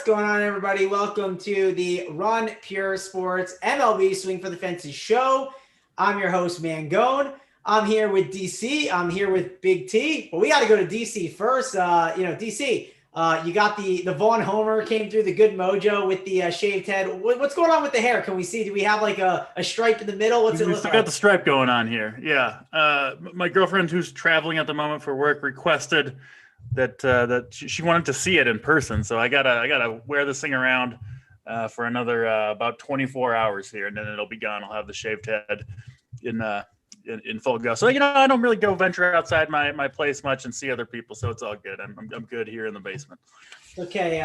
What's going on, everybody? Welcome to the Run Pure Sports MLB Swing for the Fences show. I'm your host, Mangone. I'm here with DC. I'm here with Big T. Well, we got to go to DC first. DC, you got the Vaughn Homer came through the good mojo with the shaved head. What's going on with the hair? Can we see? Do we have like a stripe in the middle? What's it look still like? got the stripe going on here. Yeah. My girlfriend, who's traveling at the moment for work, requested that she wanted to see it in person. So I gotta wear this thing around for another about 24 hours here, and then it'll be gone. I'll have the shaved head in full go. So I don't really go venture outside my place much and see other people. So it's all good. I'm good here in the basement. Okay,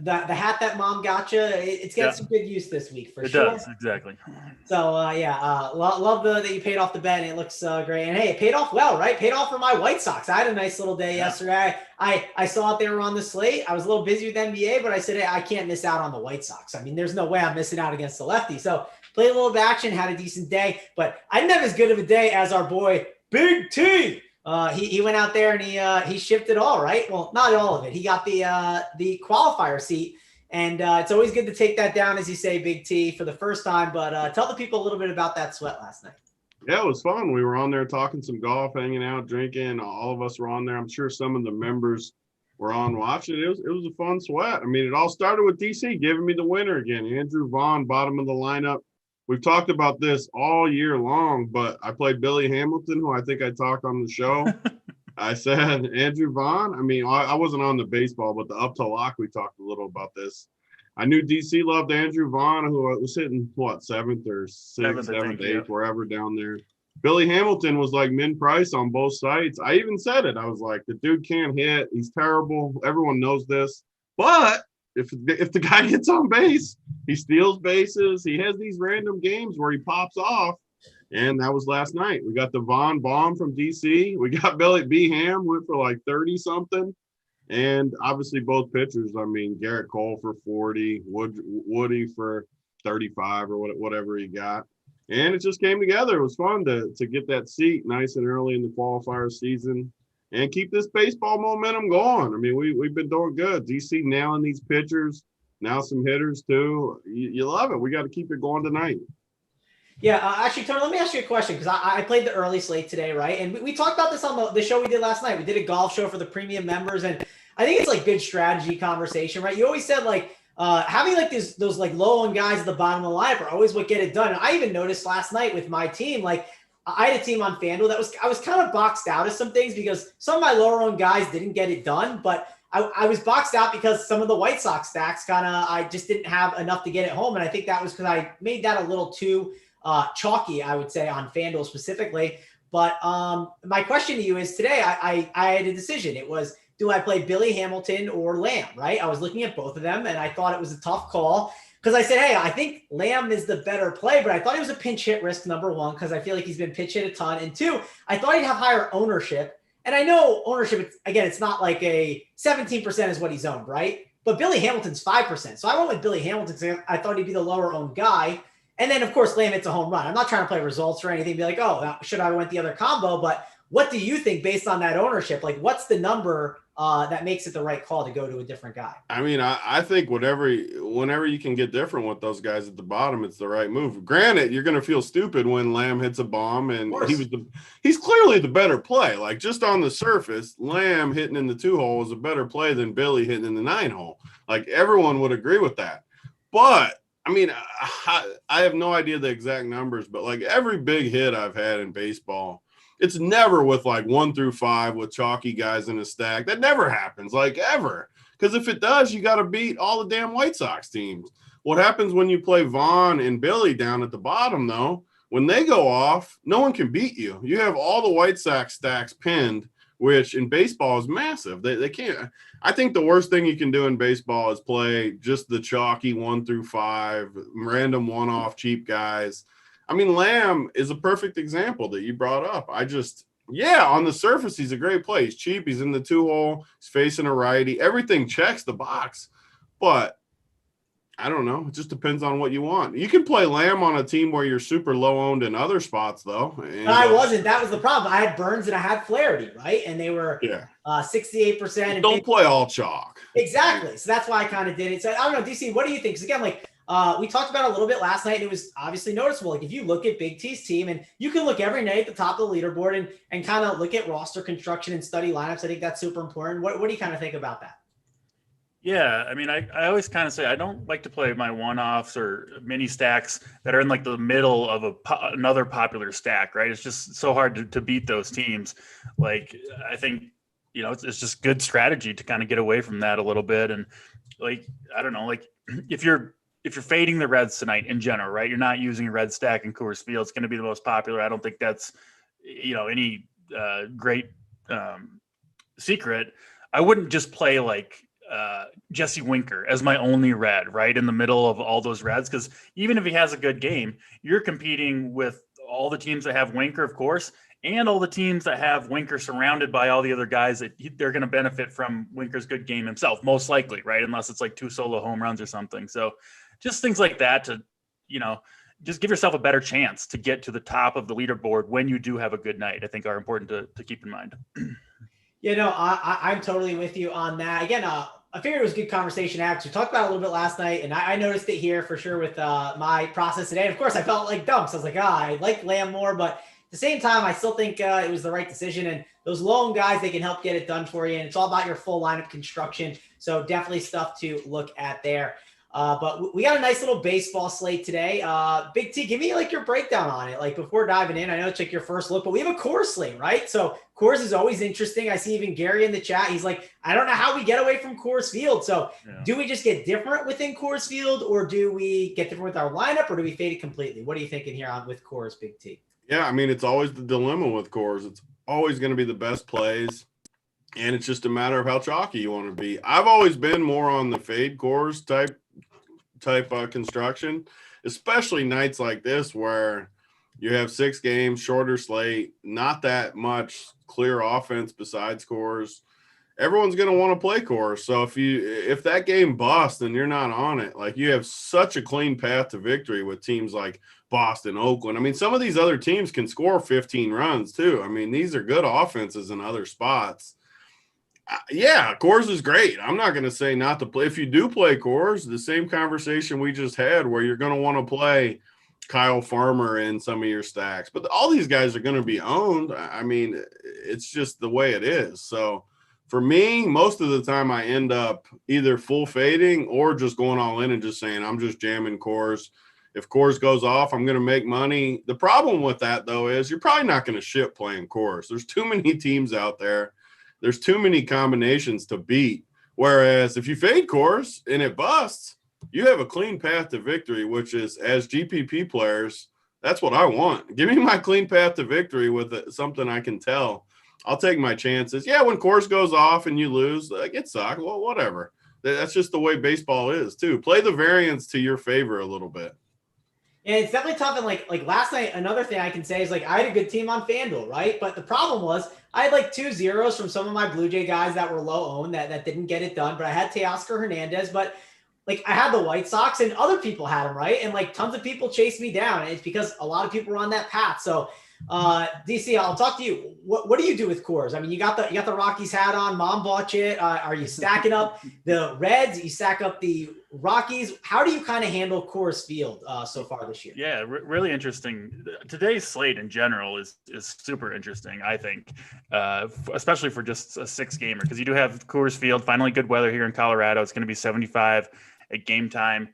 the hat that mom got you, it's getting some good use this week for sure. It does, exactly. So, love that you paid off the bet, and it looks great. And, hey, it paid off well, right? Paid off for my White Sox. I had a nice little day yesterday. I saw it they were on the slate. I was a little busy with NBA, but I said, hey, I can't miss out on the White Sox. I mean, there's no way I'm missing out against the lefty. So, played a little bit of action, had a decent day. But I didn't have as good of a day as our boy, Big T. He went out there and he shipped it all, right? Well, not all of it. He got the qualifier seat, and it's always good to take that down, as you say, Big T, for the first time. But tell the people a little bit about that sweat last night. Yeah, it was fun. We were on there talking some golf, hanging out, drinking. All of us were on there. I'm sure some of the members were on watching. It was a fun sweat. I mean, it all started with DC giving me the winner again. Andrew Vaughn, bottom of the lineup. We've talked about this all year long, but I played Billy Hamilton, who I think I talked on the show. I said, Andrew Vaughn. I mean, I wasn't on the baseball, but the up to lock, we talked a little about this. I knew DC loved Andrew Vaughn, who was hitting, seventh or sixth, seventh, eighth, wherever down there. Billy Hamilton was like min price on both sites. I even said it. I was like, the dude can't hit. He's terrible. Everyone knows this. But if the guy gets on base, he steals bases. He has these random games where he pops off, and that was last night. We got the Vaughn bomb from DC. We got Billy B. Ham, went for like 30-something. And obviously both pitchers, I mean, Garrett Cole for 40, Woody for 35 or whatever he got. And it just came together. It was fun to get that seat nice and early in the qualifier season and keep this baseball momentum going. I mean, we've been doing good. DC nailing these pitchers, now some hitters too. You love it. We got to keep it going tonight. Yeah, actually, Tony, let me ask you a question, because I played the early slate today, right? And we talked about this on the show we did last night. We did a golf show for the premium members, and I think it's like good strategy conversation, right? You always said like having like those like low-owned guys at the bottom of the lineup are always what get it done. And I even noticed last night with my team, like I had a team on FanDuel I was kind of boxed out of some things because some of my lower-owned guys didn't get it done, but I was boxed out because some of the White Sox stacks I just didn't have enough to get it home. And I think that was because I made that a little too chalky, I would say, on FanDuel specifically. But my question to you is today, I had a decision. It was, do I play Billy Hamilton or Lamb, right? I was looking at both of them, and I thought it was a tough call because I said, hey, I think Lamb is the better play, but I thought he was a pinch hit risk, number one, because I feel like he's been pitch hit a ton. And two, I thought he'd have higher ownership. And I know ownership, again, it's not like a 17% is what he's owned, right? But Billy Hamilton's 5%. So I went with Billy Hamilton because I thought he'd be the lower owned guy. And then, of course, Lamb hits a home run. I'm not trying to play results or anything, be like, oh, should I went the other combo? But what do you think based on that ownership? Like, what's the number that makes it the right call to go to a different guy? I mean, I think whenever you can get different with those guys at the bottom, it's the right move. Granted, you're going to feel stupid when Lamb hits a bomb, and he's clearly the better play. Like, just on the surface, Lamb hitting in the 2-hole is a better play than Billy hitting in the 9-hole. Like, everyone would agree with that. But I mean, I have no idea the exact numbers, but like every big hit I've had in baseball, it's never with like 1 through 5 with chalky guys in a stack. That never happens, like ever. Because if it does, you got to beat all the damn White Sox teams. What happens when you play Vaughn and Billy down at the bottom, though? When they go off, no one can beat you. You have all the White Sox stacks pinned, which in baseball is massive. They can't. I think the worst thing you can do in baseball is play just the chalky 1 through 5, random one-off cheap guys. I mean, Lamb is a perfect example that you brought up. On the surface, he's a great play. He's cheap. He's in the 2-hole. He's facing a righty. Everything checks the box. But I don't know. It just depends on what you want. You can play Lamb on a team where you're super low owned in other spots, though. And, I wasn't. That was the problem. I had Burns and I had Flaherty, right? And they were 68%. And don't play all chalk. Exactly. So that's why I kind of did it. So I don't know, DC, what do you think? Because again, like we talked about it a little bit last night, and it was obviously noticeable. Like if you look at Big T's team, and you can look every night at the top of the leaderboard and kind of look at roster construction and study lineups. I think that's super important. What do you kind of think about that? Yeah, I mean, I always kind of say I don't like to play my one-offs or mini stacks that are in like the middle of another popular stack, right? It's just so hard to beat those teams. Like, I think, it's just good strategy to kind of get away from that a little bit. And like, I don't know, like if you're fading the Reds tonight in general, right? You're not using a red stack in Coors Field. It's going to be the most popular. I don't think that's, any great secret. I wouldn't just play like Jesse Winker as my only red right in the middle of all those reds, because even if he has a good game, you're competing with all the teams that have Winker, of course, and all the teams that have Winker surrounded by all the other guys that they're going to benefit from Winker's good game himself, most likely, right? Unless it's like 2 solo home runs or something. So just things like that to, just give yourself a better chance to get to the top of the leaderboard when you do have a good night, I think are important to keep in mind. I'm totally with you on that. Again, I figured it was a good conversation to have. We talked about it a little bit last night, and I noticed it here for sure with my process today. And of course, I felt like dumb. So I was like, I like Lamb more, but at the same time, I still think it was the right decision. And those lone guys, they can help get it done for you. And it's all about your full lineup construction. So definitely stuff to look at there. But we got a nice little baseball slate today. Big T, give me like your breakdown on it. Like before diving in, I know it's like your first look, but we have a Coors slate, right? So Coors is always interesting. I see even Gary in the chat. He's like, I don't know how we get away from Coors Field. So do we just get different within Coors Field, or do we get different with our lineup, or do we fade it completely? What are you thinking here with Coors, Big T? Yeah, I mean, it's always the dilemma with Coors. It's always going to be the best plays, and it's just a matter of how chalky you want to be. I've always been more on the fade Coors type construction, especially nights like this where you have 6 games, shorter slate, not that much clear offense besides Coors. Everyone's going to want to play Coors. So if that game busts and you're not on it, like you have such a clean path to victory with teams like Boston, Oakland. I mean, some of these other teams can score 15 runs too. I mean, these are good offenses in other spots. Yeah, Coors is great. I'm not going to say not to play. If you do play Coors, the same conversation we just had where you're going to want to play Kyle Farmer in some of your stacks. But all these guys are going to be owned. I mean, it's just the way it is. So for me, most of the time I end up either full fading or just going all in and just saying I'm just jamming Coors. If Coors goes off, I'm going to make money. The problem with that, though, is you're probably not going to ship playing Coors. There's too many teams out there. There's too many combinations to beat. Whereas if you fade Coors and it busts, you have a clean path to victory, which is, as GPP players, that's what I want. Give me my clean path to victory with something I can tell. I'll take my chances. Yeah, when Coors goes off and you lose, like, it sucks. Well, whatever. That's just the way baseball is, too. Play the variance to your favor a little bit. And it's definitely tough. And like last night, another thing I can say is like I had a good team on FanDuel, right? But the problem was I had like 2 zeros from some of my Blue Jay guys that were low owned that didn't get it done. But I had Teoscar Hernandez, but like I had the White Sox and other people had them, right? And like tons of people chased me down. And it's because a lot of people were on that path. So DC, I'll talk to you. What do you do with Coors? I mean, you got the Rockies hat on. Mom bought you. Are you stacking up the Reds? You stack up the Rockies. How do you kind of handle Coors Field so far this year? Yeah, really interesting. Today's slate in general is super interesting, I think, especially for just a 6 gamer, because you do have Coors Field. Finally, good weather here in Colorado. It's going to be 75 at game time.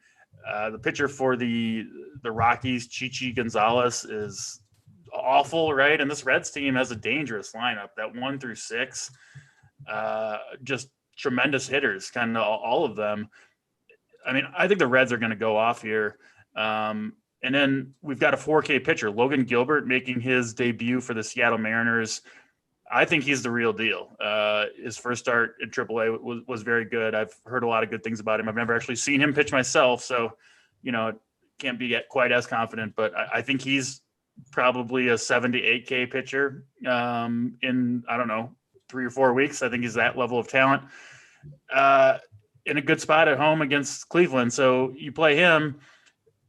The pitcher for the Rockies, Chichi Gonzalez, is awful, right? And this Reds team has a dangerous lineup. That 1 through 6, just tremendous hitters, kind of all of them. I mean, I think the Reds are going to go off here. And then we've got a 4K pitcher, Logan Gilbert, making his debut for the Seattle Mariners. I think he's the real deal. His first start in AAA was very good. I've heard a lot of good things about him. I've never actually seen him pitch myself, so, can't be quite as confident. But I think he's probably a 7 to 8K pitcher in, I don't know, 3 or 4 weeks. I think he's that level of talent. in a good spot at home against Cleveland. So you play him,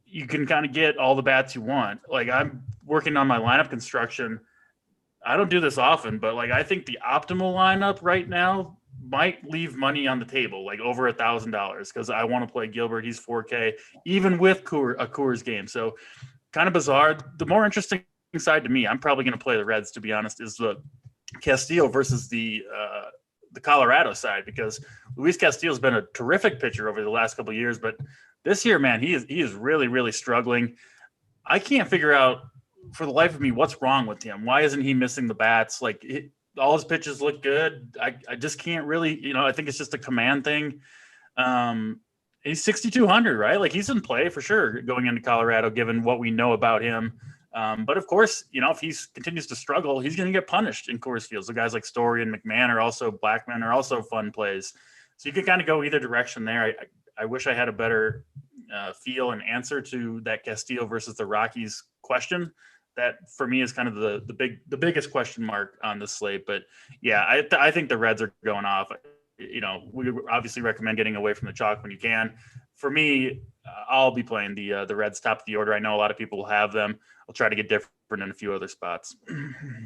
you can kind of get all the bats you want. Like, I'm working on my lineup construction. I don't do this often, but like, I think the optimal lineup right now might leave money on the table, like over $1,000, because I want to play Gilbert. He's 4K, even with a Coors game. So kind of bizarre. The more interesting side to me, I'm probably going to play the Reds, to be honest, is the Castillo versus the Colorado side, because Luis Castillo's been a terrific pitcher over the last couple of years, but this year, man, he is really, really struggling. I can't figure out for the life of me what's wrong with him. Why isn't he missing the bats? Like, all his pitches look good. I just can't really, I think it's just a command thing. He's 6,200, right? Like, he's in play for sure going into Colorado, given what we know about him. But of course, if he continues to struggle, he's going to get punished in Coors Field. So guys like Story and McMahon Blackman are also fun plays. So you can kind of go either direction there. I wish I had a better feel and answer to that Castillo versus the Rockies question. That for me is kind of the biggest question mark on the slate. But yeah, I think the Reds are going off. We obviously recommend getting away from the chalk when you can. For me, I'll be playing the Reds top of the order. I know a lot of people will have them. I'll try to get different in a few other spots.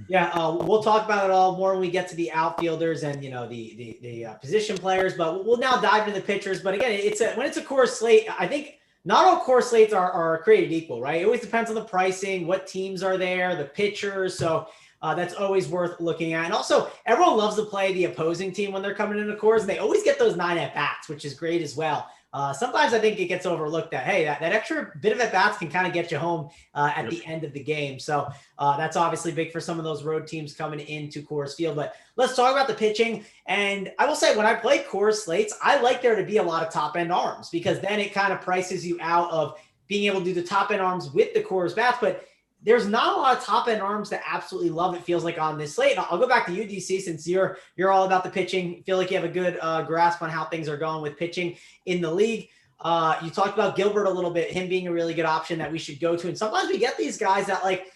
Yeah, we'll talk about it all more when we get to the outfielders and the position players. But we'll now dive into the pitchers. But again, when it's a Coors slate, I think not all Coors slates are created equal, right? It always depends on the pricing, what teams are there, the pitchers. So that's always worth looking at. And also, everyone loves to play the opposing team when they're coming into Coors, and they always get those 9 at-bats, which is great as well. Sometimes I think it gets overlooked that, hey, that extra bit of at-bats can kind of get you home at the end of the game. So that's obviously big for some of those road teams coming into Coors Field. But let's talk about the pitching. And I will say, when I play Coors slates, I like there to be a lot of top-end arms, because then it kind of prices you out of being able to do the top-end arms with the Coors bats. But there's not a lot of top-end arms that absolutely love it, feels like, on this slate. And I'll go back to you, DC, since you're all about the pitching. Feel like you have a good grasp on how things are going with pitching in the league. You talked about Gilbert a little bit, him being a really good option that we should go to. And sometimes we get these guys that, like,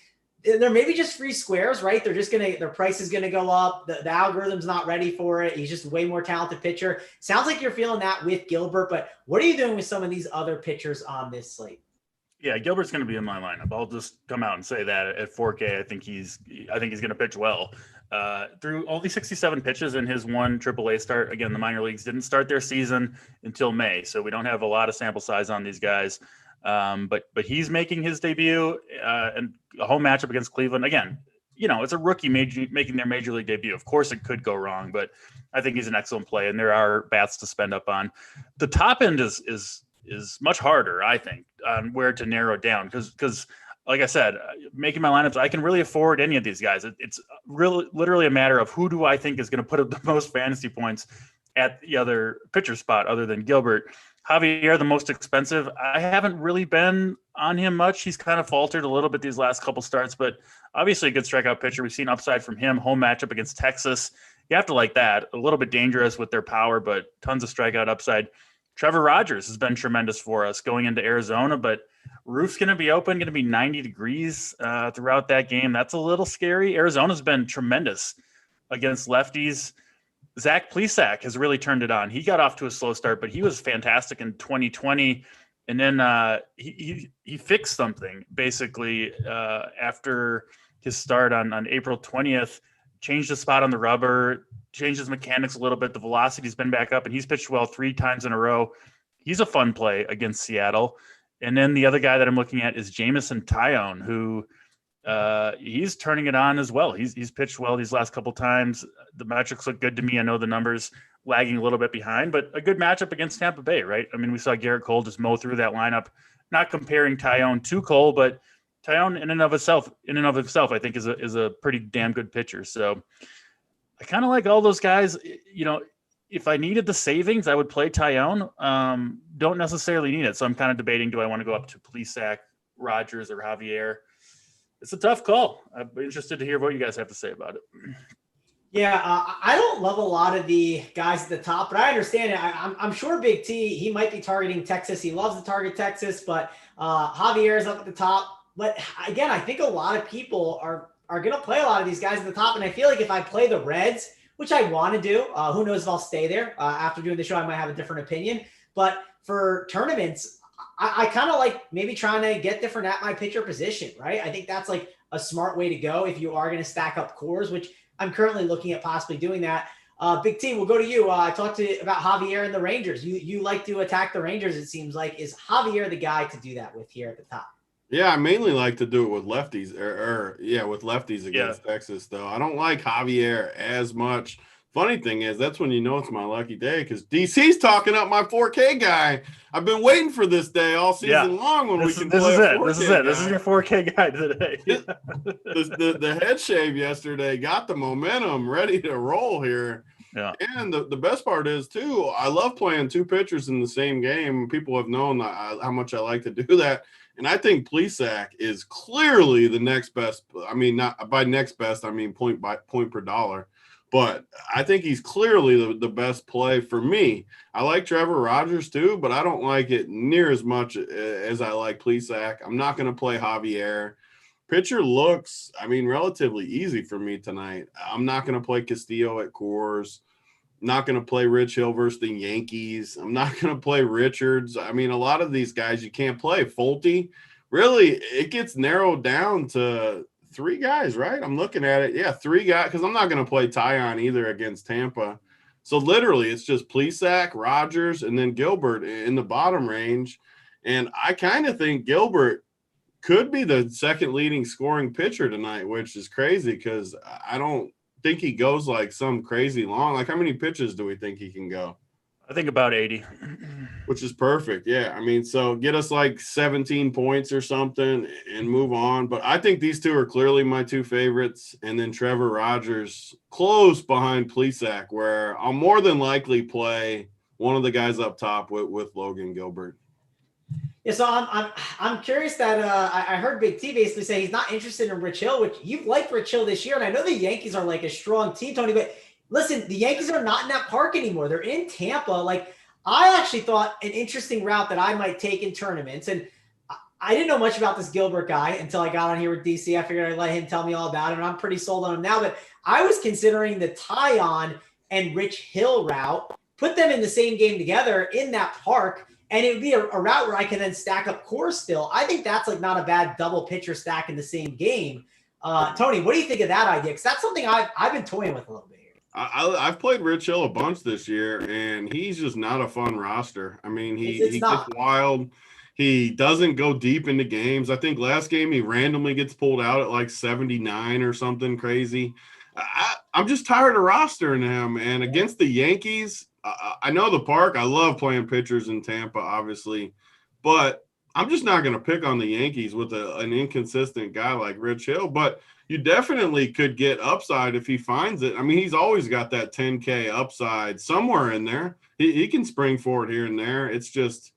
they're maybe just free squares, right? Their price is going to go up. The algorithm's not ready for it. He's just a way more talented pitcher. Sounds like you're feeling that with Gilbert, but what are you doing with some of these other pitchers on this slate? Yeah, Gilbert's going to be in my lineup. I'll just come out and say that at 4K, I think he's going to pitch well. Through only 67 pitches in his one AAA start. Again, the minor leagues didn't start their season until May, so we don't have a lot of sample size on these guys. But he's making his debut and a home matchup against Cleveland. Again, it's a rookie making their major league debut. Of course, it could go wrong, but I think he's an excellent play, and there are bats to spend up on. The top end is much harder, I think, on where to narrow down, because like I said, making my lineups, I can really afford any of these guys. It's really literally a matter of who do I think is going to put up the most fantasy points at the other pitcher spot other than Gilbert. Javier, the most expensive. I haven't really been on him much. He's kind of faltered a little bit these last couple starts, but obviously a good strikeout pitcher. We've seen upside from him. Home matchup against Texas. You have to like that. A little bit dangerous with their power, but tons of strikeout upside. Trevor Rogers has been tremendous for us going into Arizona, but roof's going to be open, going to be 90 degrees throughout that game. That's a little scary. Arizona's been tremendous against lefties. Zach Plesac has really turned it on. He got off to a slow start, but he was fantastic in 2020. And then he fixed something basically after his start on April 20th, changed the spot on the rubber, changed his mechanics a little bit. The velocity's been back up, and he's pitched well 3 times in a row. He's a fun play against Seattle. And then the other guy that I'm looking at is Jameson Taillon, who he's turning it on as well. He's pitched well these last couple times. The metrics look good to me. I know the numbers lagging a little bit behind, but a good matchup against Tampa Bay, right? I mean, we saw Garrett Cole just mow through that lineup. Not comparing Taillon to Cole, but Taillon in and of himself, I think is a pretty damn good pitcher. So I kind of like all those guys. If I needed the savings, I would play Taillon. Don't necessarily need it. So I'm kind of debating, do I want to go up to Plesac, Rogers, or Javier? It's a tough call. I'm interested to hear what you guys have to say about it. Yeah, I don't love a lot of the guys at the top, but I understand it. I'm sure Big T, he might be targeting Texas. He loves to target Texas, but Javier is up at the top. But again, I think a lot of people are going to play a lot of these guys at the top. And I feel like if I play the Reds, which I want to do. Who knows if I'll stay there. After doing the show, I might have a different opinion. But for tournaments, I kind of like maybe trying to get different at my pitcher position, right? I think that's like a smart way to go if you are going to stack up cores, which I'm currently looking at possibly doing that. Big T, we'll go to you. I talked to you about Javier and the Rangers. You like to attack the Rangers, it seems like. Is Javier the guy to do that with here at the top? Yeah, I mainly like to do it with lefties, with lefties against Texas, though. I don't like Javier as much. Funny thing is, that's when you know it's my lucky day because DC's talking up my 4K guy. I've been waiting for this day all season long when we can play a 4K This is it. guy. This is your 4K guy today. The head shave yesterday got the momentum ready to roll here. Yeah. And the best part is, too, I love playing two pitchers in the same game. People have known how much I like to do that. And I think Plesac is clearly the next best. I mean, not by next best, I mean point per dollar. But I think he's clearly the best play for me. I like Trevor Rogers too, but I don't like it near as much as I like Plesac. I'm not going to play Javier. Pitcher looks, relatively easy for me tonight. I'm not going to play Castillo at Coors. Not going to play Rich Hill versus the Yankees. I'm not going to play Richards. A lot of these guys you can't play. Folty, really, it gets narrowed down to three guys, right? I'm looking at it. Yeah, three guys, because I'm not going to play Tyon either against Tampa. So literally, it's just Plesac, Rogers, and then Gilbert in the bottom range. And I kind of think Gilbert could be the second leading scoring pitcher tonight, which is crazy because I don't think he goes like some crazy long. Like, how many pitches do we think he can go? I think about 80. Which is perfect. Yeah. So get us like 17 points or something and move on. But I think these two are clearly my two favorites. And then Trevor Rogers close behind Plesac, where I'll more than likely play one of the guys up top with Logan Gilbert. Yeah, so I'm curious that I heard Big T basically say he's not interested in Rich Hill, which you've liked Rich Hill this year. And I know the Yankees are like a strong team, Tony, but listen, the Yankees are not in that park anymore. They're in Tampa. Like, I actually thought an interesting route that I might take in tournaments, and I didn't know much about this Gilbert guy until I got on here with DC. I figured I'd let him tell me all about it, and I'm pretty sold on him now. But I was considering the Tyon and Rich Hill route, put them in the same game together in that park, and it would be a route where I can then stack up Coors still. I think that's like not a bad double pitcher stack in the same game. Tony, what do you think of that idea? Because that's something I've been toying with a little bit here. I've played Rich Hill a bunch this year, and he's just not a fun roster. He gets wild. He doesn't go deep into games. I think last game he randomly gets pulled out at like 79 or something crazy. I'm just tired of rostering him. And against the Yankees, I know the park. I love playing pitchers in Tampa, obviously. But I'm just not going to pick on the Yankees with an inconsistent guy like Rich Hill. But you definitely could get upside if he finds it. He's always got that 10K upside somewhere in there. He can spring forward here and there. It's just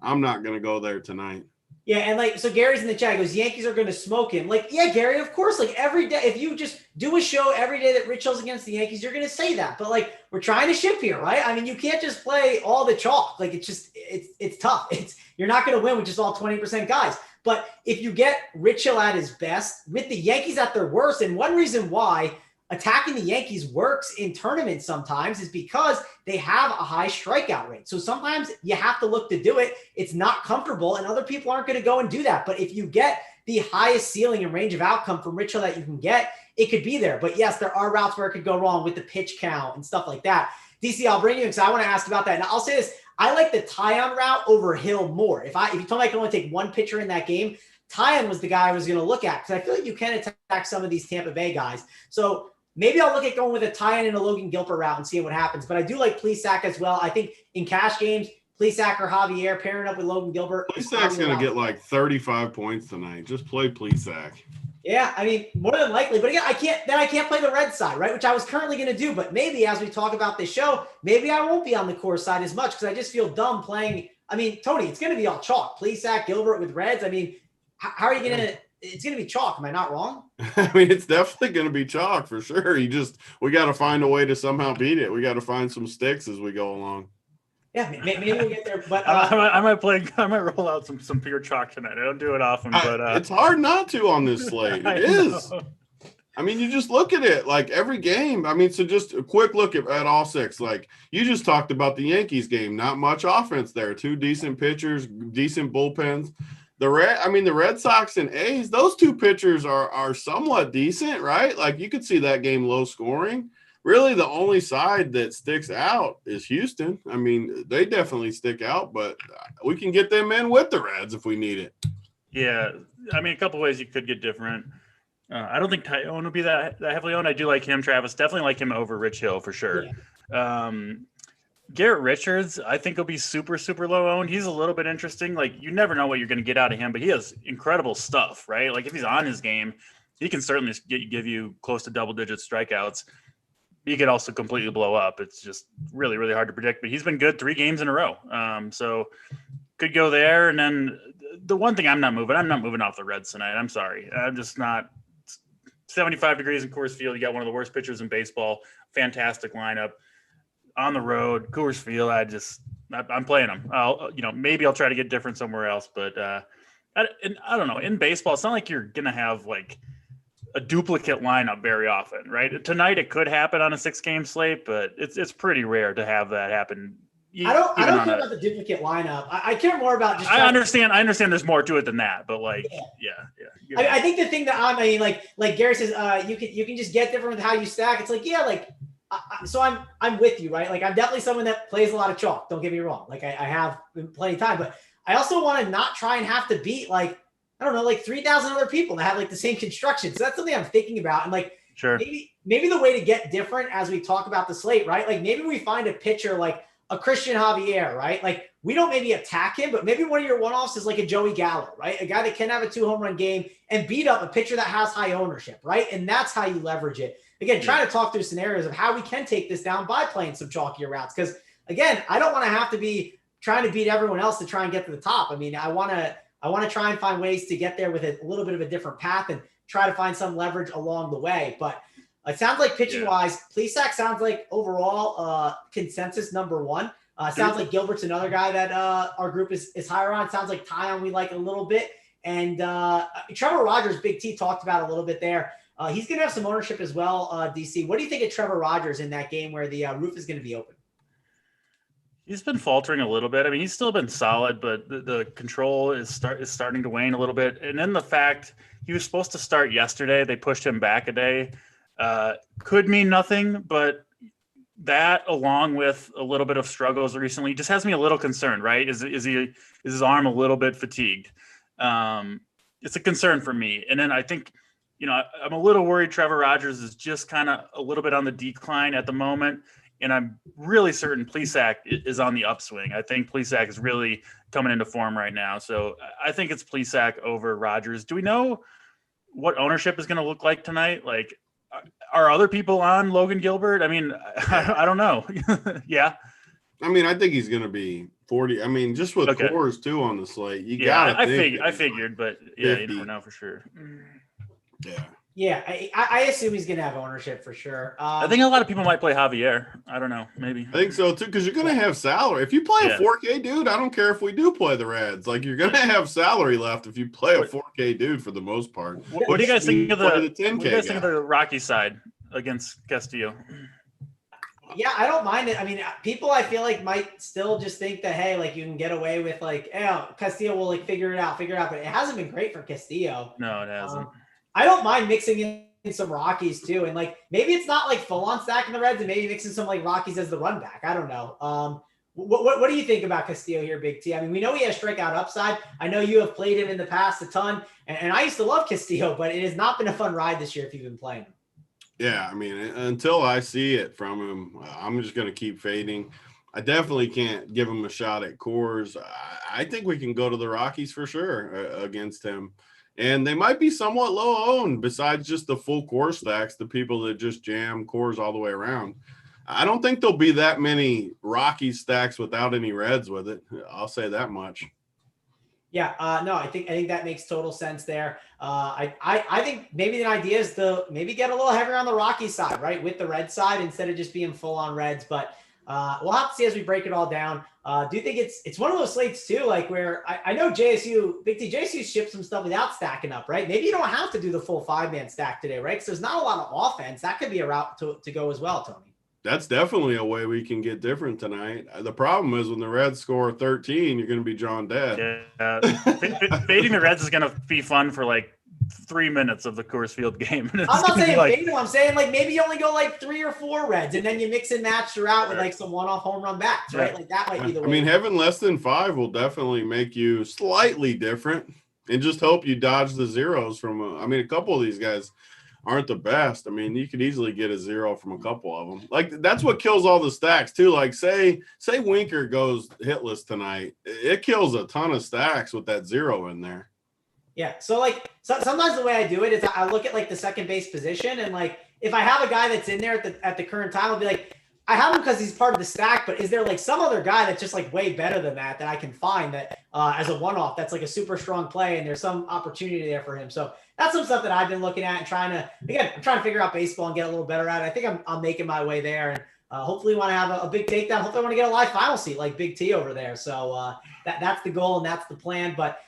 I'm not going to go there tonight. Yeah, and so Gary's in the chat. He goes, Yankees are going to smoke him. Yeah, Gary, of course. Every day, if you just do a show every day that Rich Hill's against the Yankees, you're going to say that. But we're trying to ship here, right? You can't just play all the chalk. It's tough. You're not going to win with just all 20% guys. But if you get Rich Hill at his best with the Yankees at their worst, and one reason why attacking the Yankees works in tournaments sometimes is because they have a high strikeout rate. So sometimes you have to look to do it. It's not comfortable, and other people aren't going to go and do that. But if you get the highest ceiling and range of outcome from Rich Hill that you can get, it could be there. But yes, there are routes where it could go wrong with the pitch count and stuff like that. DC, I'll bring you in because I want to ask about that. And I'll say this, I like the Tyon route over Hill more. If you told me I could only take one pitcher in that game, Tyon was the guy I was going to look at because I feel like you can attack some of these Tampa Bay guys. So maybe I'll look at going with a Tyon and a Logan Gilbert route and seeing what happens. But I do like Plesac as well. I think in cash games, Plesac or Javier pairing up with Logan Gilbert. Plesac's going to get like 35 points tonight. Just play Plesac. Yeah, more than likely. But again, I can't play the red side, right? Which I was currently going to do. But maybe as we talk about this show, maybe I won't be on the Coors side as much because I just feel dumb playing. Tony, it's going to be all chalk. Plesac, Gilbert with reds. How are you going to – it's going to be chalk. Am I not wrong? It's definitely going to be chalk for sure. We got to find a way to somehow beat it. We got to find some sticks as we go along. Yeah, maybe we'll get there. But I might roll out some pure chalk tonight. I don't do it often, but it's hard not to on this slate. It is. I mean, you just look at it like every game. I mean, so just a quick look at all six. Like you just talked about the Yankees game, not much offense there. Two decent pitchers, decent bullpens. The Red Sox and A's, those two pitchers are somewhat decent, right? Like you could see that game low scoring. Really, the only side that sticks out is Houston. I mean, they definitely stick out, but we can get them in with the Reds if we need it. Yeah, I mean, a couple ways you could get different. I don't think Tyone would be that heavily owned. I do like him, Travis. Definitely like him over Rich Hill for sure. Yeah. Garrett Richards, I think he'll be super, super low owned. He's a little bit interesting. Like you never know what you're going to get out of him, but he has incredible stuff, right? Like if he's on his game, he can certainly give you close to double-digit strikeouts. He could also completely blow up. It's just really, really hard to predict. But he's been good 3 games in a row, so could go there. And then the one thing I'm not moving off the Reds tonight. I'm sorry, I'm just not. 75 degrees in Coors Field. You got one of the worst pitchers in baseball. Fantastic lineup on the road, Coors Field. I'm playing them. Maybe I'll try to get different somewhere else, but I don't know. In baseball, it's not like you're gonna have like a duplicate lineup very often, right? Tonight it could happen on a 6-game slate, but it's pretty rare to have that happen. I don't care about the duplicate lineup. I care more about just. I understand there's more to it than that, but like, yeah. I think the thing that like Gary says, you can just get different with how you stack. It's like, yeah, like, so I'm with you, right? Like, I'm definitely someone that plays a lot of chalk. Don't get me wrong. Like, I have plenty of time, but I also want to not try and have to beat like, I don't know, like 3,000 other people that have like the same construction. So that's something I'm thinking about. And like, sure, maybe the way to get different as we talk about the slate, right? Like maybe we find a pitcher like a Christian Javier, right? Like we don't maybe attack him, but maybe one of your one-offs is like a Joey Gallo, right? A guy that can have a 2-home run game and beat up a pitcher that has high ownership, right? And that's how you leverage it. Again, try to talk through scenarios of how we can take this down by playing some chalkier routes. Because again, I don't want to have to be trying to beat everyone else to try and get to the top. I mean, I want to try and find ways to get there with a little bit of a different path and try to find some leverage along the way. But it sounds like pitching-wise, Plesac sounds like overall consensus number 1. Sounds like Gilbert's another guy that our group is higher on. Sounds like Tyon we like a little bit. And Trevor Rogers, Big T talked about a little bit there. He's going to have some ownership as well, DC. What do you think of Trevor Rogers in that game where the roof is going to be open? He's been faltering a little bit. I mean, he's still been solid, but the control is starting to wane a little bit. And then the fact he was supposed to start yesterday, they pushed him back a day, could mean nothing, but that along with a little bit of struggles recently just has me a little concerned, right? Is his arm a little bit fatigued? It's a concern for me. And then I think, I'm a little worried Trevor Rogers is just kind of a little bit on the decline at the moment. And I'm really certain Plesac is on the upswing. I think Plesac is really coming into form right now. So I think it's Plesac over Rogers. Do we know what ownership is going to look like tonight? Like, are other people on Logan Gilbert? I mean, I don't know. Yeah. I mean, I think he's going to be 40. I mean, just with Coors too on the slate, you got to I figured, but yeah, 50. You never know for sure. Yeah. Yeah, I assume he's going to have ownership for sure. I think a lot of people might play Javier. I don't know, maybe. I think so too, because you're going to have salary. If you play a 4K dude, I don't care if we do play the Reds. Like you're going to have salary left if you play a 4K dude for the most part. What do you guys think of the 10K? What do you guys think of the Rocky side against Castillo? Yeah, I don't mind it. I mean, people I feel like might still just think that, hey, like you can get away with like, Castillo will like figure it out. But it hasn't been great for Castillo. No, it hasn't. I don't mind mixing in some Rockies too. And like, maybe it's not like full on stacking the Reds and maybe mixing some like Rockies as the run back. I don't know. What do you think about Castillo here, Big T? I mean, we know he has strikeout upside. I know you have played him in the past a ton and I used to love Castillo, but it has not been a fun ride this year if you've been playing him. Yeah. I mean, until I see it from him, I'm just going to keep fading. I definitely can't give him a shot at Coors. I think we can go to the Rockies for sure against him. And they might be somewhat low owned besides just the full Coors stacks, the people that just jam Coors all the way around. I don't think there'll be that many Rockies stacks without any Reds with it. I'll say that much. Yeah, no, I think that makes total sense there. I think maybe the idea is to maybe get a little heavier on the Rocky side, right, with the Red side instead of just being full on Reds. But We'll have to see as we break it all down. Do you think it's one of those slates too, like where I know JSU shipped some stuff without stacking up, right? Maybe you don't have to do the full 5-man stack today, right? Because there's not a lot of offense. That could be a route to go as well, Tony. That's definitely a way we can get different tonight. The problem is when the Reds score 13, you're going to be drawn dead. Yeah. Fading the Reds is going to be fun for like 3 minutes of the Coors Field game. I'm not saying fade them. I'm saying like maybe you only go like 3 or 4 Reds and then you mix and match throughout with like some one-off home run bats, right? Like that might be the way. I mean, having less than 5 will definitely make you slightly different, and just hope you dodge the zeros from a couple of these guys aren't the best. I mean, you could easily get a 0 from a couple of them. Like that's what kills all the stacks too. Like say Winker goes hitless tonight, it kills a ton of stacks with that 0 in there. Yeah. So like sometimes the way I do it is I look at like the second base position, and like if I have a guy that's in there at the current time, I'll be like, I have him because he's part of the stack, but is there like some other guy that's just like way better than that I can find that as a one-off that's like a super strong play and there's some opportunity there for him. So that's some stuff that I've been looking at and I'm trying to figure out baseball and get a little better at it. I think I'm making my way there, and hopefully want to have a big takedown. Hopefully I want to get a live final seat like Big T over there. So that's the goal and that's the plan. But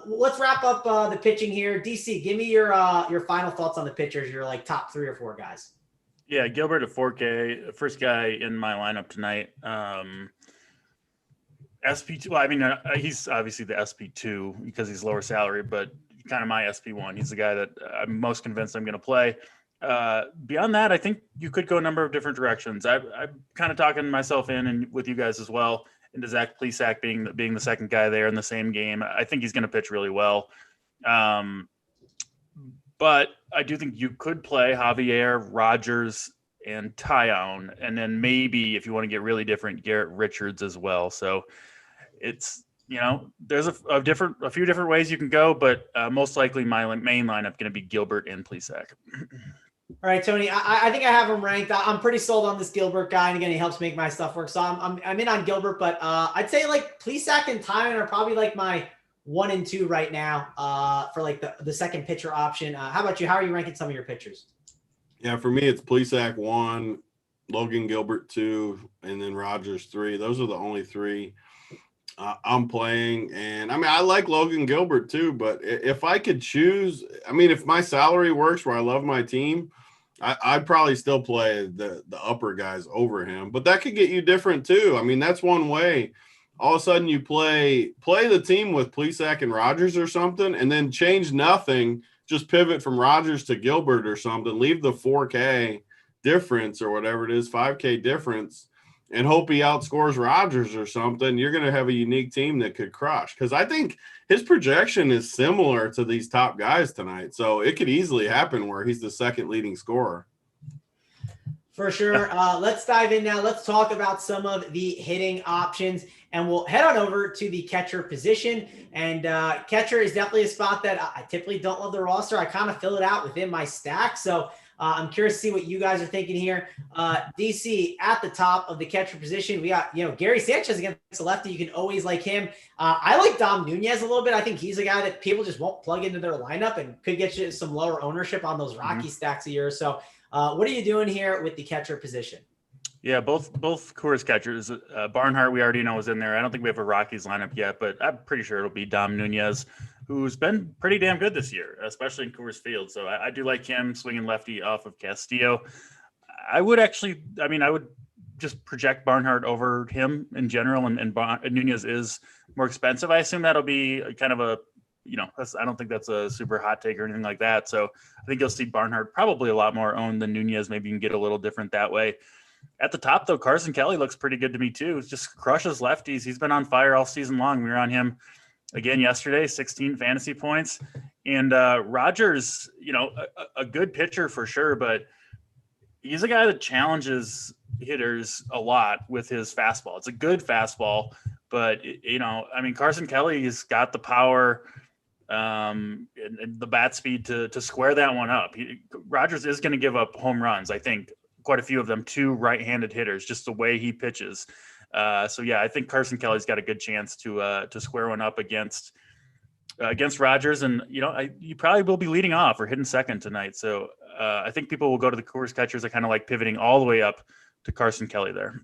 let's wrap up the pitching here. DC, give me your final thoughts on the pitchers, your like top 3 or 4 guys. Yeah, Gilbert at 4K, first guy in my lineup tonight. SP2, well, I mean, he's obviously the SP2 because he's lower salary, but kind of my SP1. He's the guy that I'm most convinced I'm going to play. Beyond that, I think you could go a number of different directions. I'm kind of talking myself in and with you guys as well into Zach Plesac being the second guy there in the same game. I think he's going to pitch really well. But I do think you could play Javier, Rogers, and Tyone, and then maybe if you want to get really different, Garrett Richards as well. So it's, there's a few different ways you can go, but most likely my main lineup going to be Gilbert and Plesac. All right, Tony, I think I have him ranked. I'm pretty sold on this Gilbert guy, and again, he helps make my stuff work. So I'm in on Gilbert, but I'd say like Plesac and Tyone are probably like my 1 and 2 right now for like the second pitcher option. How about you? How are you ranking some of your pitchers? Yeah, for me, it's Plesac 1, Logan Gilbert 2, and then Rogers 3. Those are the only 3 I'm playing. And I mean, I like Logan Gilbert too, but if I could choose, I mean, if my salary works where I love my team, I'd probably still play the upper guys over him, but that could get you different too. I mean, that's one way. All of a sudden you play the team with Plesac and Rogers or something, and then change nothing, just pivot from Rogers to Gilbert or something, leave the 4K difference or whatever it is, 5K difference, and hope he outscores Rogers or something. You're going to have a unique team that could crush, because I think his projection is similar to these top guys tonight. So it could easily happen where he's the second leading scorer. For sure. Let's dive in now. Let's talk about some of the hitting options, and we'll head on over to the catcher position. And catcher is definitely a spot that I typically don't love the roster. I kind of fill it out within my stack. So I'm curious to see what you guys are thinking here. DC at the top of the catcher position. We got, Gary Sanchez against the lefty. You can always like him. I like Dom Nunez a little bit. I think he's a guy that people just won't plug into their lineup and could get you some lower ownership on those Rocky stacks a year or so. What are you doing here with the catcher position? Yeah, both Coors catchers. Barnhart, we already know, is in there. I don't think we have a Rockies lineup yet, but I'm pretty sure it'll be Dom Nunez, who's been pretty damn good this year, especially in Coors Field. So I do like him swinging lefty off of Castillo. I would just project Barnhart over him in general, and Nunez is more expensive. I assume that'll be kind of a, I don't think that's a super hot take or anything like that. So I think you'll see Barnhart probably a lot more owned than Nunez. Maybe you can get a little different that way. At the top, though, Carson Kelly looks pretty good to me, too. Just crushes lefties. He's been on fire all season long. We were on him again yesterday, 16 fantasy points. And Rogers, a good pitcher for sure, but he's a guy that challenges hitters a lot with his fastball. It's a good fastball, but, Carson Kelly's got the power and the bat speed to square that one up. Rogers is going to give up home runs, I think, quite a few of them to right-handed hitters, just the way he pitches. So yeah, I think Carson Kelly's got a good chance to square one up against Rogers, and you probably will be leading off or hitting second tonight. So I think people will go to the Coors catchers. I kind of like pivoting all the way up Carson Kelly there.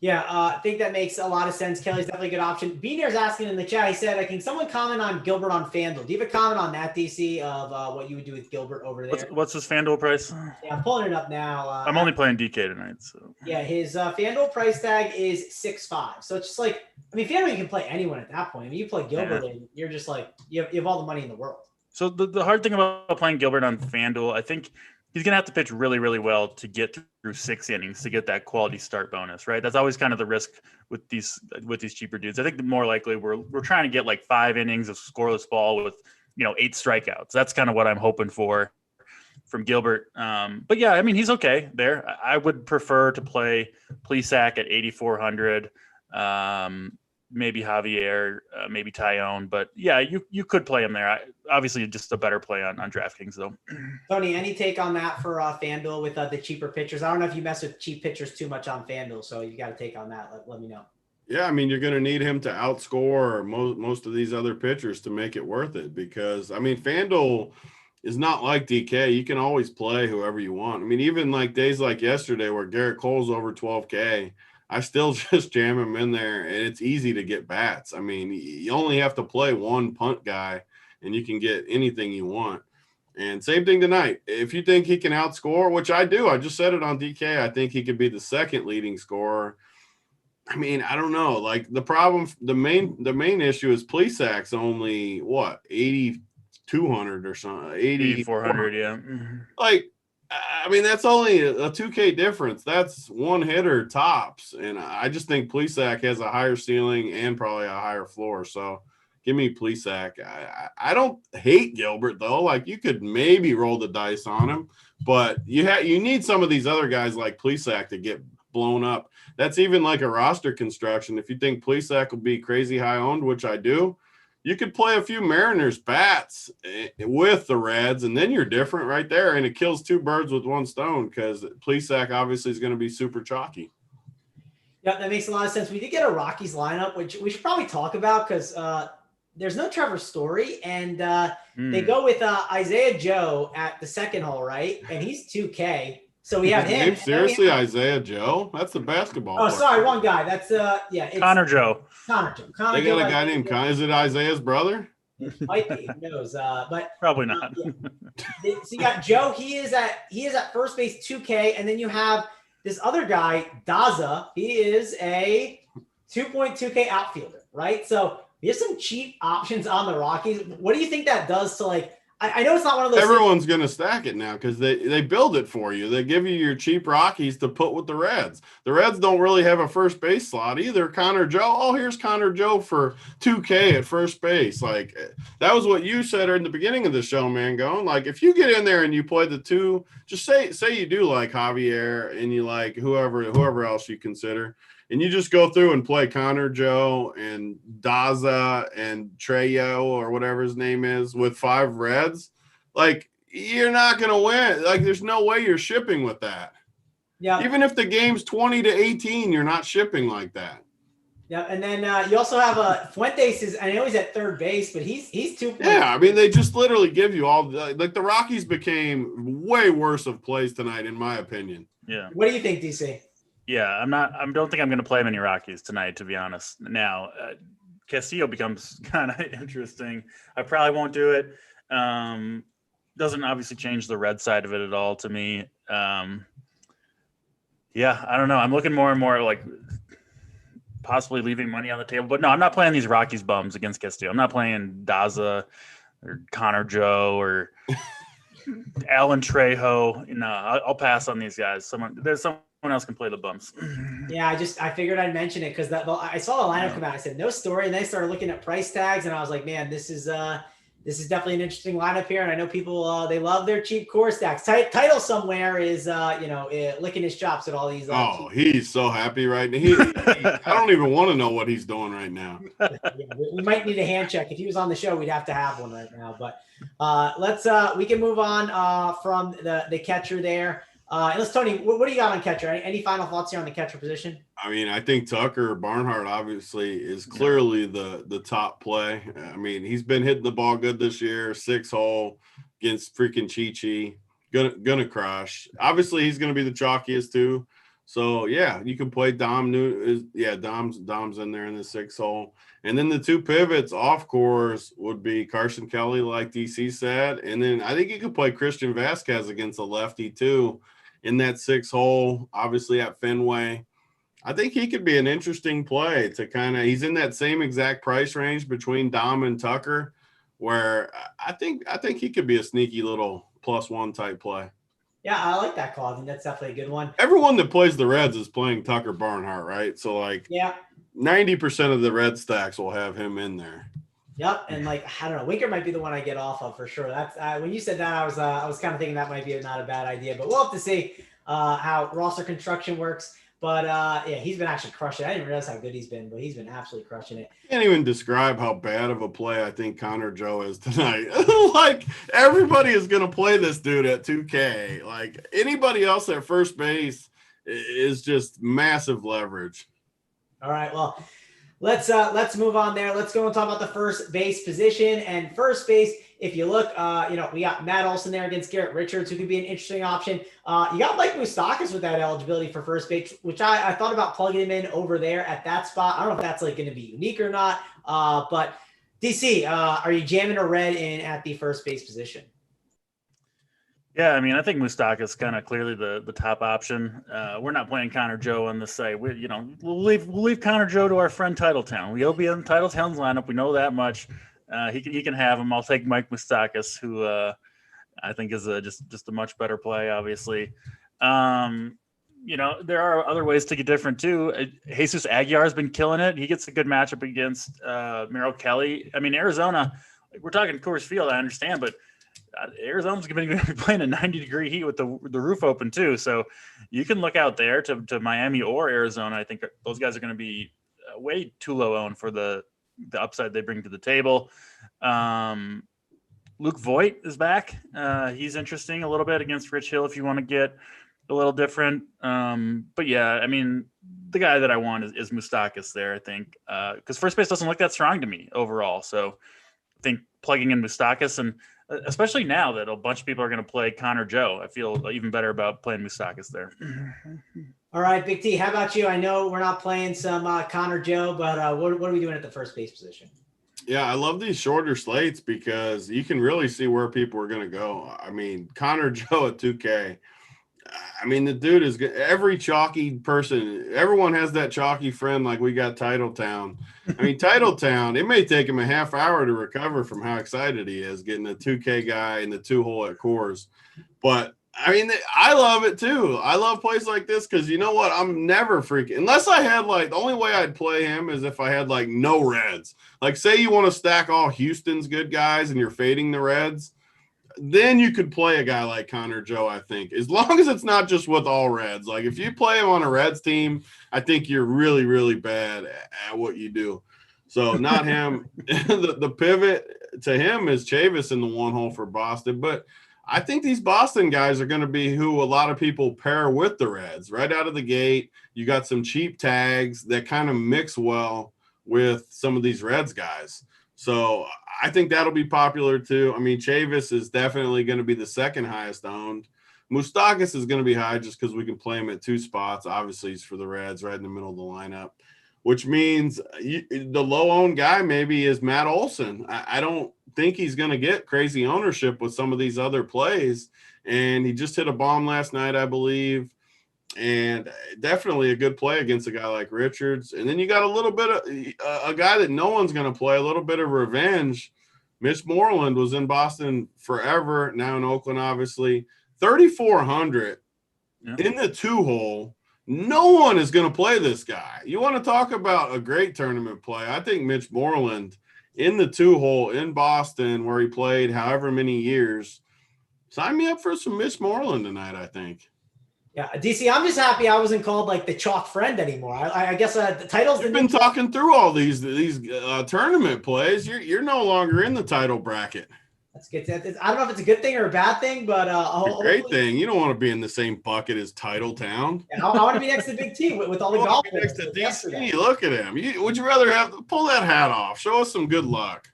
Yeah, I think that makes a lot of sense. Kelly's definitely a good option. Beaner's asking in the chat, he said, can someone comment on Gilbert on FanDuel? Do you have a comment on that, DC, of what you would do with Gilbert over there? What's his FanDuel price? Yeah, I'm pulling it up now. I'm only playing DK tonight. So yeah, his FanDuel price tag is 6.5. So it's just like, I mean, FanDuel, you can play anyone at that point. I mean, you play Gilbert and you're just like, you have all the money in the world. So the hard thing about playing Gilbert on FanDuel, I think he's going to have to pitch really, really well to get through 6 innings to get that quality start bonus, right? That's always kind of the risk with these cheaper dudes. I think the more likely we're trying to get like 5 innings of scoreless ball with, 8 strikeouts. That's kind of what I'm hoping for from Gilbert. But yeah, I mean, he's okay there. I would prefer to play Plesac at 8,400. Maybe Javier, maybe Tyone, but yeah, you could play him there. Obviously, just a better play on DraftKings though. Tony, any take on that for FanDuel with the cheaper pitchers? I don't know if you mess with cheap pitchers too much on FanDuel, so you got to take on that. Let me know. Yeah, I mean, you're going to need him to outscore most of these other pitchers to make it worth it because, I mean, FanDuel is not like DK. You can always play whoever you want. I mean, even like days like yesterday where Garrett Cole's over 12K, I still just jam him in there, and it's easy to get bats. I mean, you only have to play one punt guy, and you can get anything you want. And same thing tonight. If you think he can outscore, which I do, I just said it on DK, I think he could be the second leading scorer. I mean, I don't know. Like the problem, the main issue is Plesac's only 8,200 or something, 8,400, yeah. Like, I mean, that's only a 2K difference. That's one hitter tops. And I just think Plesac has a higher ceiling and probably a higher floor. So give me Plesac. I don't hate Gilbert, though. Like, you could maybe roll the dice on him. But you need some of these other guys like Plesac to get blown up. That's even like a roster construction. If you think Plesac will be crazy high owned, which I do, you could play a few Mariners bats with the Reds, and then you're different right there, and it kills 2 birds with 1 stone because Plesac obviously is going to be super chalky. Yeah, that makes a lot of sense. We did get a Rockies lineup, which we should probably talk about because there's no Trevor Story, and they go with Isaiah Joe at the second hole, right? And he's 2K. So we have him. Seriously, Isaiah Joe? That's the basketball player. Sorry, wrong guy. That's it's Connor Joe. Connor Joe. They got a guy named Connor. Is it Isaiah's brother? Might be. Who knows? But probably not. So you got Joe. He is at first base 2K, and then you have this other guy, Daza. He is a 2.2K outfielder, right? So we have some cheap options on the Rockies. What do you think that does to like? I know it's not one of those. Everyone's going to stack it now because they build it for you. They give you your cheap Rockies to put with the Reds. The Reds don't really have a first base slot either. Connor Joe. Oh, here's Connor Joe for 2K at first base. Like that was what you said in the beginning of the show, man. Going like if you get in there and you play the 2, just say you do like Javier and you like whoever else you consider. And you just go through and play Connor Joe and Daza and Trejo or whatever his name is with 5 Reds. Like, you're not going to win. Like, there's no way you're shipping with that. Yeah. Even if the game's 20-18, you're not shipping like that. Yeah, and then you also have Fuentes I know he's at third base, but he's 2. Yeah, I mean, they just literally give you all like the Rockies became way worse of plays tonight, in my opinion. Yeah. What do you think, DC? Yeah, I don't think I'm going to play many Rockies tonight, to be honest. Now, Castillo becomes kind of interesting. I probably won't do it. Doesn't obviously change the red side of it at all to me. Yeah, I don't know. I'm looking more and more like possibly leaving money on the table. But no, I'm not playing these Rockies bums against Castillo. I'm not playing Daza or Connor Joe or Alan Trejo. No, I'll pass on these guys. There's someone else can play the bumps. Yeah, I figured I'd mention it because I saw the lineup come out. I said no Story, and then I started looking at price tags, and I was like, man, this is definitely an interesting lineup here. And I know people they love their cheap core stacks. Title somewhere is licking his chops at all these. He's so happy right now. I don't even want to know what he's doing right now. Yeah, we might need a hand check. If he was on the show, we'd have to have one right now. But we can move on from the catcher there. Unless Tony, what do you got on catcher? Any final thoughts here on the catcher position? I mean, I think Tucker Barnhart obviously is clearly the top play. I mean, he's been hitting the ball good this year, 6-hole against freaking Chi-Chi. Gonna crush. Obviously, he's gonna be the chalkiest too. So yeah, you can play Dom's in there in the 6 hole. And then the 2 pivots off course would be Carson Kelly, like DC said. And then I think you could play Christian Vasquez against a lefty too in that 6 hole, obviously at Fenway. I think he could be an interesting play to he's in that same exact price range between Dom and Tucker, where I think he could be a sneaky little +1 type play. Yeah, I like that call. I think that's definitely a good one. Everyone that plays the Reds is playing Tucker Barnhart, right? So yeah, 90% of the Red stacks will have him in there. Yep, and I don't know, Winker might be the one I get off of for sure. That's when you said that, I was kind of thinking that might be not a bad idea, but we'll have to see how roster construction works. But yeah, he's been actually crushing it. I didn't realize how good he's been, but he's been absolutely crushing it. Can't even describe how bad of a play I think Connor Joe is tonight. Everybody is going to play this dude at 2K. Anybody else at first base is just massive leverage. All right, well, let's move on there. Let's go and talk about the first base position. And first base, if you look, we got Matt Olson there against Garrett Richards, who could be an interesting option. You got Mike Moustakas with that eligibility for first base, which I thought about plugging him in over there at that spot. I don't know if that's going to be unique or not. But DC, are you jamming a red in at the first base position? Yeah, I mean, I think Moustakas is kind of clearly the top option. We're not playing Connor Joe on this site. We'll leave Connor Joe to our friend Titletown. We'll be in Titletown's lineup. We know that much. He can have him. I'll take Mike Moustakas, who I think is just a much better play. Obviously, there are other ways to get different too. Jesus Aguilar has been killing it. He gets a good matchup against Merrill Kelly. I mean, Arizona. We're talking Coors Field, I understand, but Arizona's going to be playing a 90-degree heat with the roof open too. So you can look out there to Miami or Arizona. I think those guys are going to be way too low owned for the upside they bring to the table. Luke Voigt is back. He's interesting a little bit against Rich Hill if you want to get a little different. But yeah, I mean, the guy that I want is Moustakas there, I think, because first base doesn't look that strong to me overall. So I think plugging in Moustakas, and especially now that a bunch of people are going to play Connor Joe, I feel even better about playing Moustakas there. All right, Big T, how about you? I know we're not playing some Connor Joe, but what are we doing at the first base position? Yeah, I love these shorter slates because you can really see where people are going to go. I mean, Connor Joe at 2K. I mean, the dude is good. Every chalky person, everyone has that chalky friend like we got Titletown. I mean, Titletown, it may take him a half hour to recover from how excited he is getting a 2K guy in the 2-hole at Coors. But I mean, I love it too. I love plays like this because you know what? I'm never freaking, unless I had the only way I'd play him is if I had no Reds. Say you want to stack all Houston's good guys and you're fading the Reds, then you could play a guy like Connor Joe, I think, as long as it's not just with all Reds. If you play him on a Reds team, I think you're really, really bad at what you do. So not him. The pivot to him is Chavis in the 1-hole for Boston, but I think these Boston guys are going to be who a lot of people pair with the Reds right out of the gate. You got some cheap tags that kind of mix well with some of these Reds guys. So I think that'll be popular too. I mean, Chavis is definitely going to be the second highest owned. Moustakas is going to be high just because we can play him at 2 spots. Obviously, he's for the Reds right in the middle of the lineup, which means the low owned guy maybe is Matt Olson. I don't think he's going to get crazy ownership with some of these other plays. And he just hit a bomb last night, I believe. And definitely a good play against a guy like Richards. And then you got a little bit of a guy that no one's going to play, a little bit of revenge. Mitch Moreland was in Boston forever, now in Oakland, obviously. 3,400 in the 2-hole. No one is going to play this guy. You want to talk about a great tournament play. I think Mitch Moreland in the 2-hole in Boston, where he played however many years. Sign me up for some Mitch Moreland tonight, I think. Yeah, DC, I'm just happy I wasn't called the chalk friend anymore. I guess the title's You've been talking through all these tournament plays. You're no longer in the title bracket. That's good. I don't know if it's a good thing or a bad thing, but a great thing. You don't want to be in the same bucket as Titletown. Yeah, I want to be next to Big T with all the golf. Next to DC, look at him. Would you rather pull that hat off? Show us some good luck.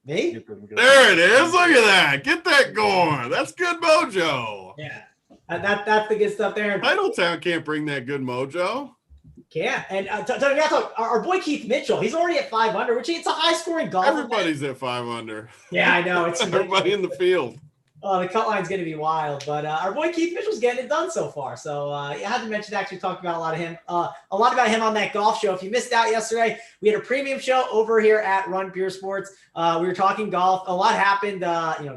Me? There it is. Look at that. Get that going. That's good mojo. Yeah. That's the good stuff there. Titletown can't bring that good mojo. Yeah, and Tony, our boy Keith Mitchell, he's already at 500, which it's a high-scoring golf. Everybody's at 500. Yeah, I know. It's everybody in the field. Oh, the cut line's going to be wild, but our boy Keith Mitchell's getting it done so far. So I had to mention, actually talked about a lot about him on that golf show. If you missed out yesterday, we had a premium show over here at Run Pure Sports. We were talking golf. A lot happened.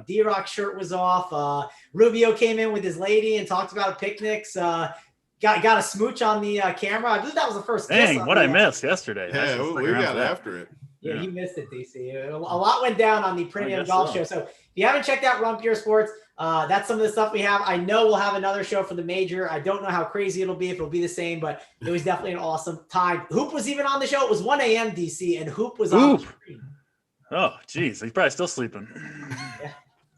D-Rock's shirt was off. Rubio came in with his lady and talked about picnics. Got a smooch on the camera. I believe that was the first. Dang, what I missed yesterday. Yeah, we got after it. Yeah, you missed it, DC. A lot went down on the premium golf show. So if you haven't checked out Run Pure Sports, that's some of the stuff we have. I know we'll have another show for the major. I don't know how crazy it'll be, if it'll be the same, but it was definitely an awesome time. Hoop was even on the show. It was 1 a.m. DC, and Hoop was on the screen. Oh, geez. He's probably still sleeping.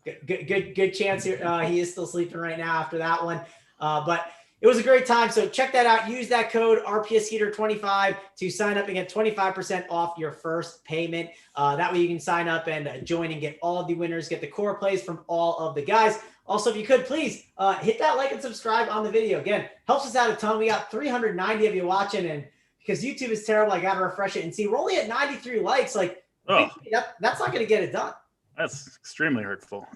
Yeah. Good chance here. He is still sleeping right now after that one. But it was a great time. So check that out. Use that code RPSHeater25 to sign up and get 25% off your first payment. That way you can sign up and join and get all of the winners, get the core plays from all of the guys. Also, if you could, please hit that like and subscribe on the video. Again, helps us out a ton. We got 390 of you watching, and because YouTube is terrible, I got to refresh it and see. We're only at 93 likes. Like, that's not going to get it done. That's extremely hurtful.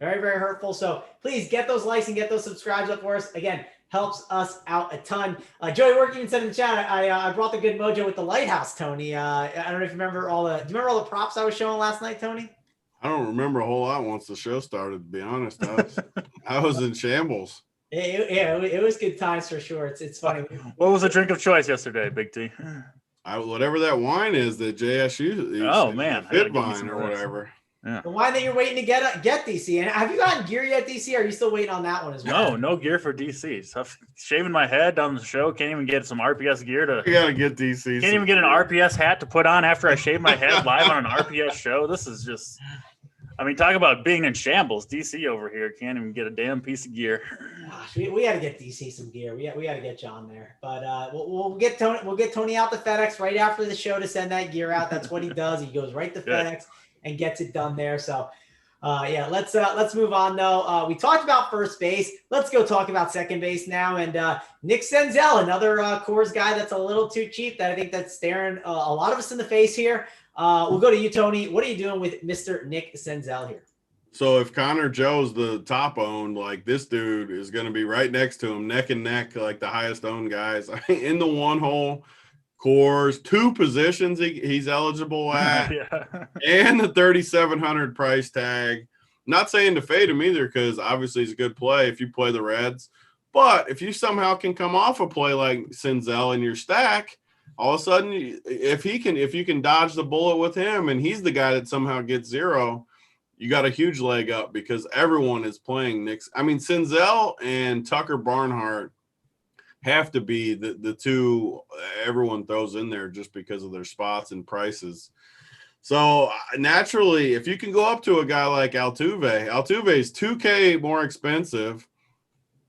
Very, very hurtful. So please get those likes and get those subscribes up for us. Again, helps us out a ton. Joey Work even said in the chat, I brought the good mojo with the lighthouse, Tony. I don't know if you remember do you remember all the props I was showing last night, Tony? I don't remember a whole lot once the show started, to be honest. I was in shambles. It was good times for sure. It's funny. What was the drink of choice yesterday, Big T? Whatever that wine is that JSU. Oh man, Fit Vine or whatever. Yeah. The wine that you're waiting to get DC. And have you gotten gear yet, DC? Or are you still waiting on that one as well? No gear for DC. Tough shaving my head on the show. Can't even get some RPS gear to. You gotta get DC. Can't even get an RPS hat to put on after I shave my head live on an RPS show. This is just. I mean, talk about being in shambles. DC over here can't even get a damn piece of gear. Gosh, we got to get DC some gear. We got to get John there. But we'll get Tony. We'll get Tony out the FedEx right after the show to send that gear out. That's what he does. He goes right to FedEx and gets it done there. So, let's move on though. We talked about first base. Let's go talk about second base now. And Nick Senzel, another Coors guy that's a little too cheap. That I think that's staring a lot of us in the face here. We'll go to you, Tony. What are you doing with Mr. Nick Senzel here? So if Connor Joe's the top owned, like this dude is going to be right next to him, neck and neck, like the highest owned guys in the one hole. Coors, 2 positions he's eligible at, and the 3,700 price tag. Not saying to fade him either, because obviously it's a good play if you play the Reds. But if you somehow can come off a play like Senzel in your stack, all of a sudden, if you can dodge the bullet with him, and he's the guy that somehow gets 0, you got a huge leg up because everyone is playing Nick's. I mean, Senzel and Tucker Barnhart have to be the two everyone throws in there just because of their spots and prices. So naturally, if you can go up to a guy like Altuve is $2K more expensive.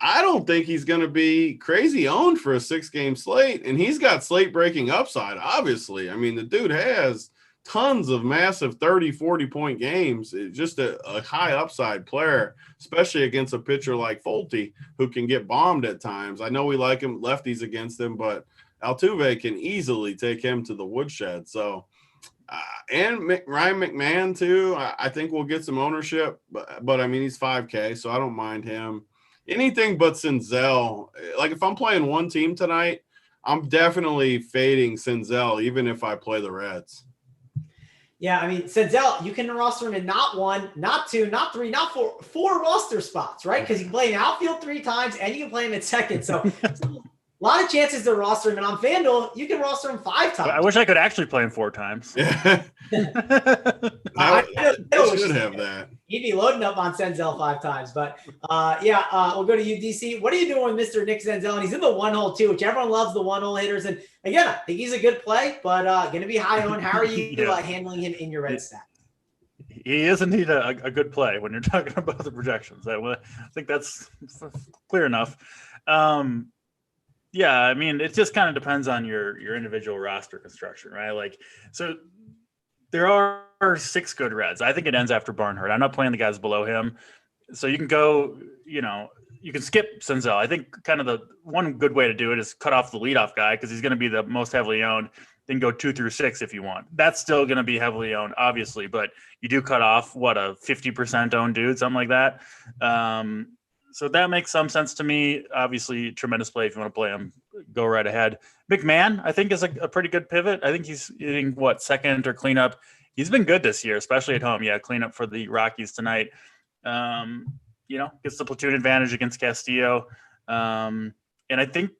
I don't think he's going to be crazy owned for a 6-game slate, and he's got slate breaking upside. Obviously, I mean, the dude has tons of massive 30, 40-point games. It's just a high upside player, especially against a pitcher like Fulte, who can get bombed at times. I know we like him lefties against him, but Altuve can easily take him to the woodshed. So, and Ryan McMahon too. I think we'll get some ownership, but I mean, he's 5K, so I don't mind him. Anything but Senzel. Like if I'm playing one team tonight, I'm definitely fading Senzel, even if I play the Reds. Yeah, I mean, Senzel, you can roster him in not 1, not 2, not 3, not 4 roster spots, right? Because you can play in outfield 3 times and you can play him at second. So a lot of chances to roster him. And on FanDuel, you can roster him 5 times. I wish I could actually play him 4 times. Yeah. I should have that. He'd be loading up on Senzel 5 times. But we'll go to you, DC. What are you doing with Mr. Nick Senzel? And he's in the one hole too, which everyone loves the one hole hitters. And again, I think he's a good play, but going to be high owned. How are you handling him in your red stack? He is indeed a good play when you're talking about the projections. I think that's clear enough. Yeah, I mean, it just kind of depends on your individual roster construction, right? Like, so there are 6 good Reds. I think it ends after Barnhart. I'm not playing the guys below him. So you can go, you you can skip Senzel. I think kind of the one good way to do it is cut off the leadoff guy because he's going to be the most heavily owned. Then go 2 through 6 if you want. That's still going to be heavily owned, obviously, but you do cut off a 50% owned dude, something like that. So that makes some sense to me. Obviously, tremendous play if you want to play him. Go right ahead. McMahon, I think, is a pretty good pivot. I think he's hitting second or cleanup. He's been good this year, especially at home. Yeah, cleanup for the Rockies tonight. Gets the platoon advantage against Castillo. And I think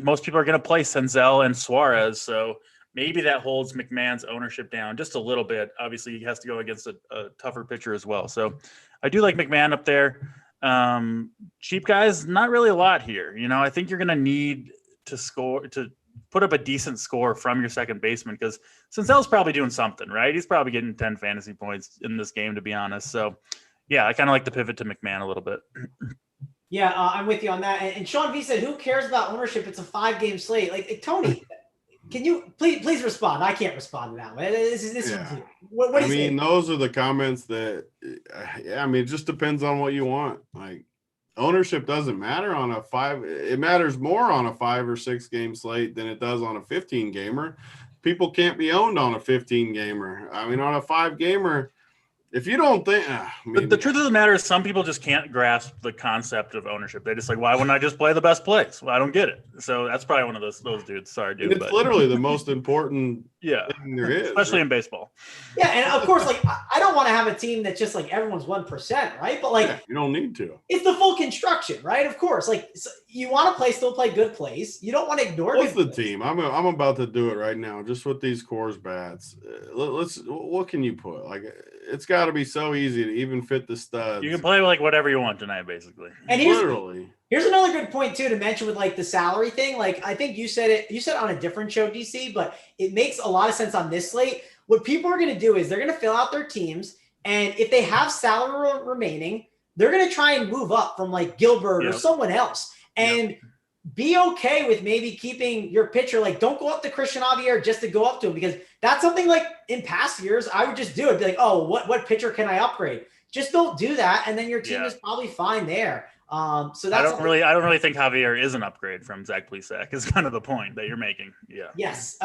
most people are going to play Senzel and Suarez. So maybe that holds McMahon's ownership down just a little bit. Obviously, he has to go against a tougher pitcher as well. So I do like McMahon up there. Cheap guys, not really a lot here. I think you're going to need to put up a decent score from your second baseman because Senzel's probably doing something, right? He's probably getting 10 fantasy points in this game, to be honest. So, yeah, I kind of like to pivot to McMahon a little bit. Yeah, I'm with you on that. And Sean V said, who cares about ownership? It's a 5-game slate. Like, Tony, can you please respond? I can't respond to that one. What do you think? Those are the comments that, it just depends on what you want. Like, ownership doesn't matter on a 5. It matters more on a 5 or 6 game slate than it does on a 15 gamer. People can't be owned on a 15 gamer. On a 5 gamer, if you don't think, the truth of the matter is some people just can't grasp the concept of ownership. They just like, why wouldn't I just play the best plays? Well, I don't get it. So that's probably one of those dudes. Sorry, dude. It's literally the most important thing there is, especially in baseball. Yeah, and of course, like I don't want to have a team that's just like everyone's 1%, right? But like you don't need to. It's the full construction, right? Of course, like you want to still play good plays. You don't want to ignore. What's the team? I'm about to do it right now, just with these Coors bats. What can you put? Like, it's got to be so easy to even fit the studs. You can play like whatever you want tonight, basically. And here's another good point too to mention with like the salary thing. Like I think you said on a different show, DC, but it makes a lot of sense on this slate. What people are going to do is they're going to fill out their teams, and if they have salary remaining, they're going to try and move up from like Gilbert or someone else, and be okay with maybe keeping your pitcher. Like, don't go up to Christian Javier just to go up to him, because that's something like in past years I would just do it. Be like, oh, what pitcher can I upgrade? Just don't do that, and then your team is probably fine there. So that's I don't really think Javier is an upgrade from Zach Plesac is kind of the point that you're making. Yeah. Yes,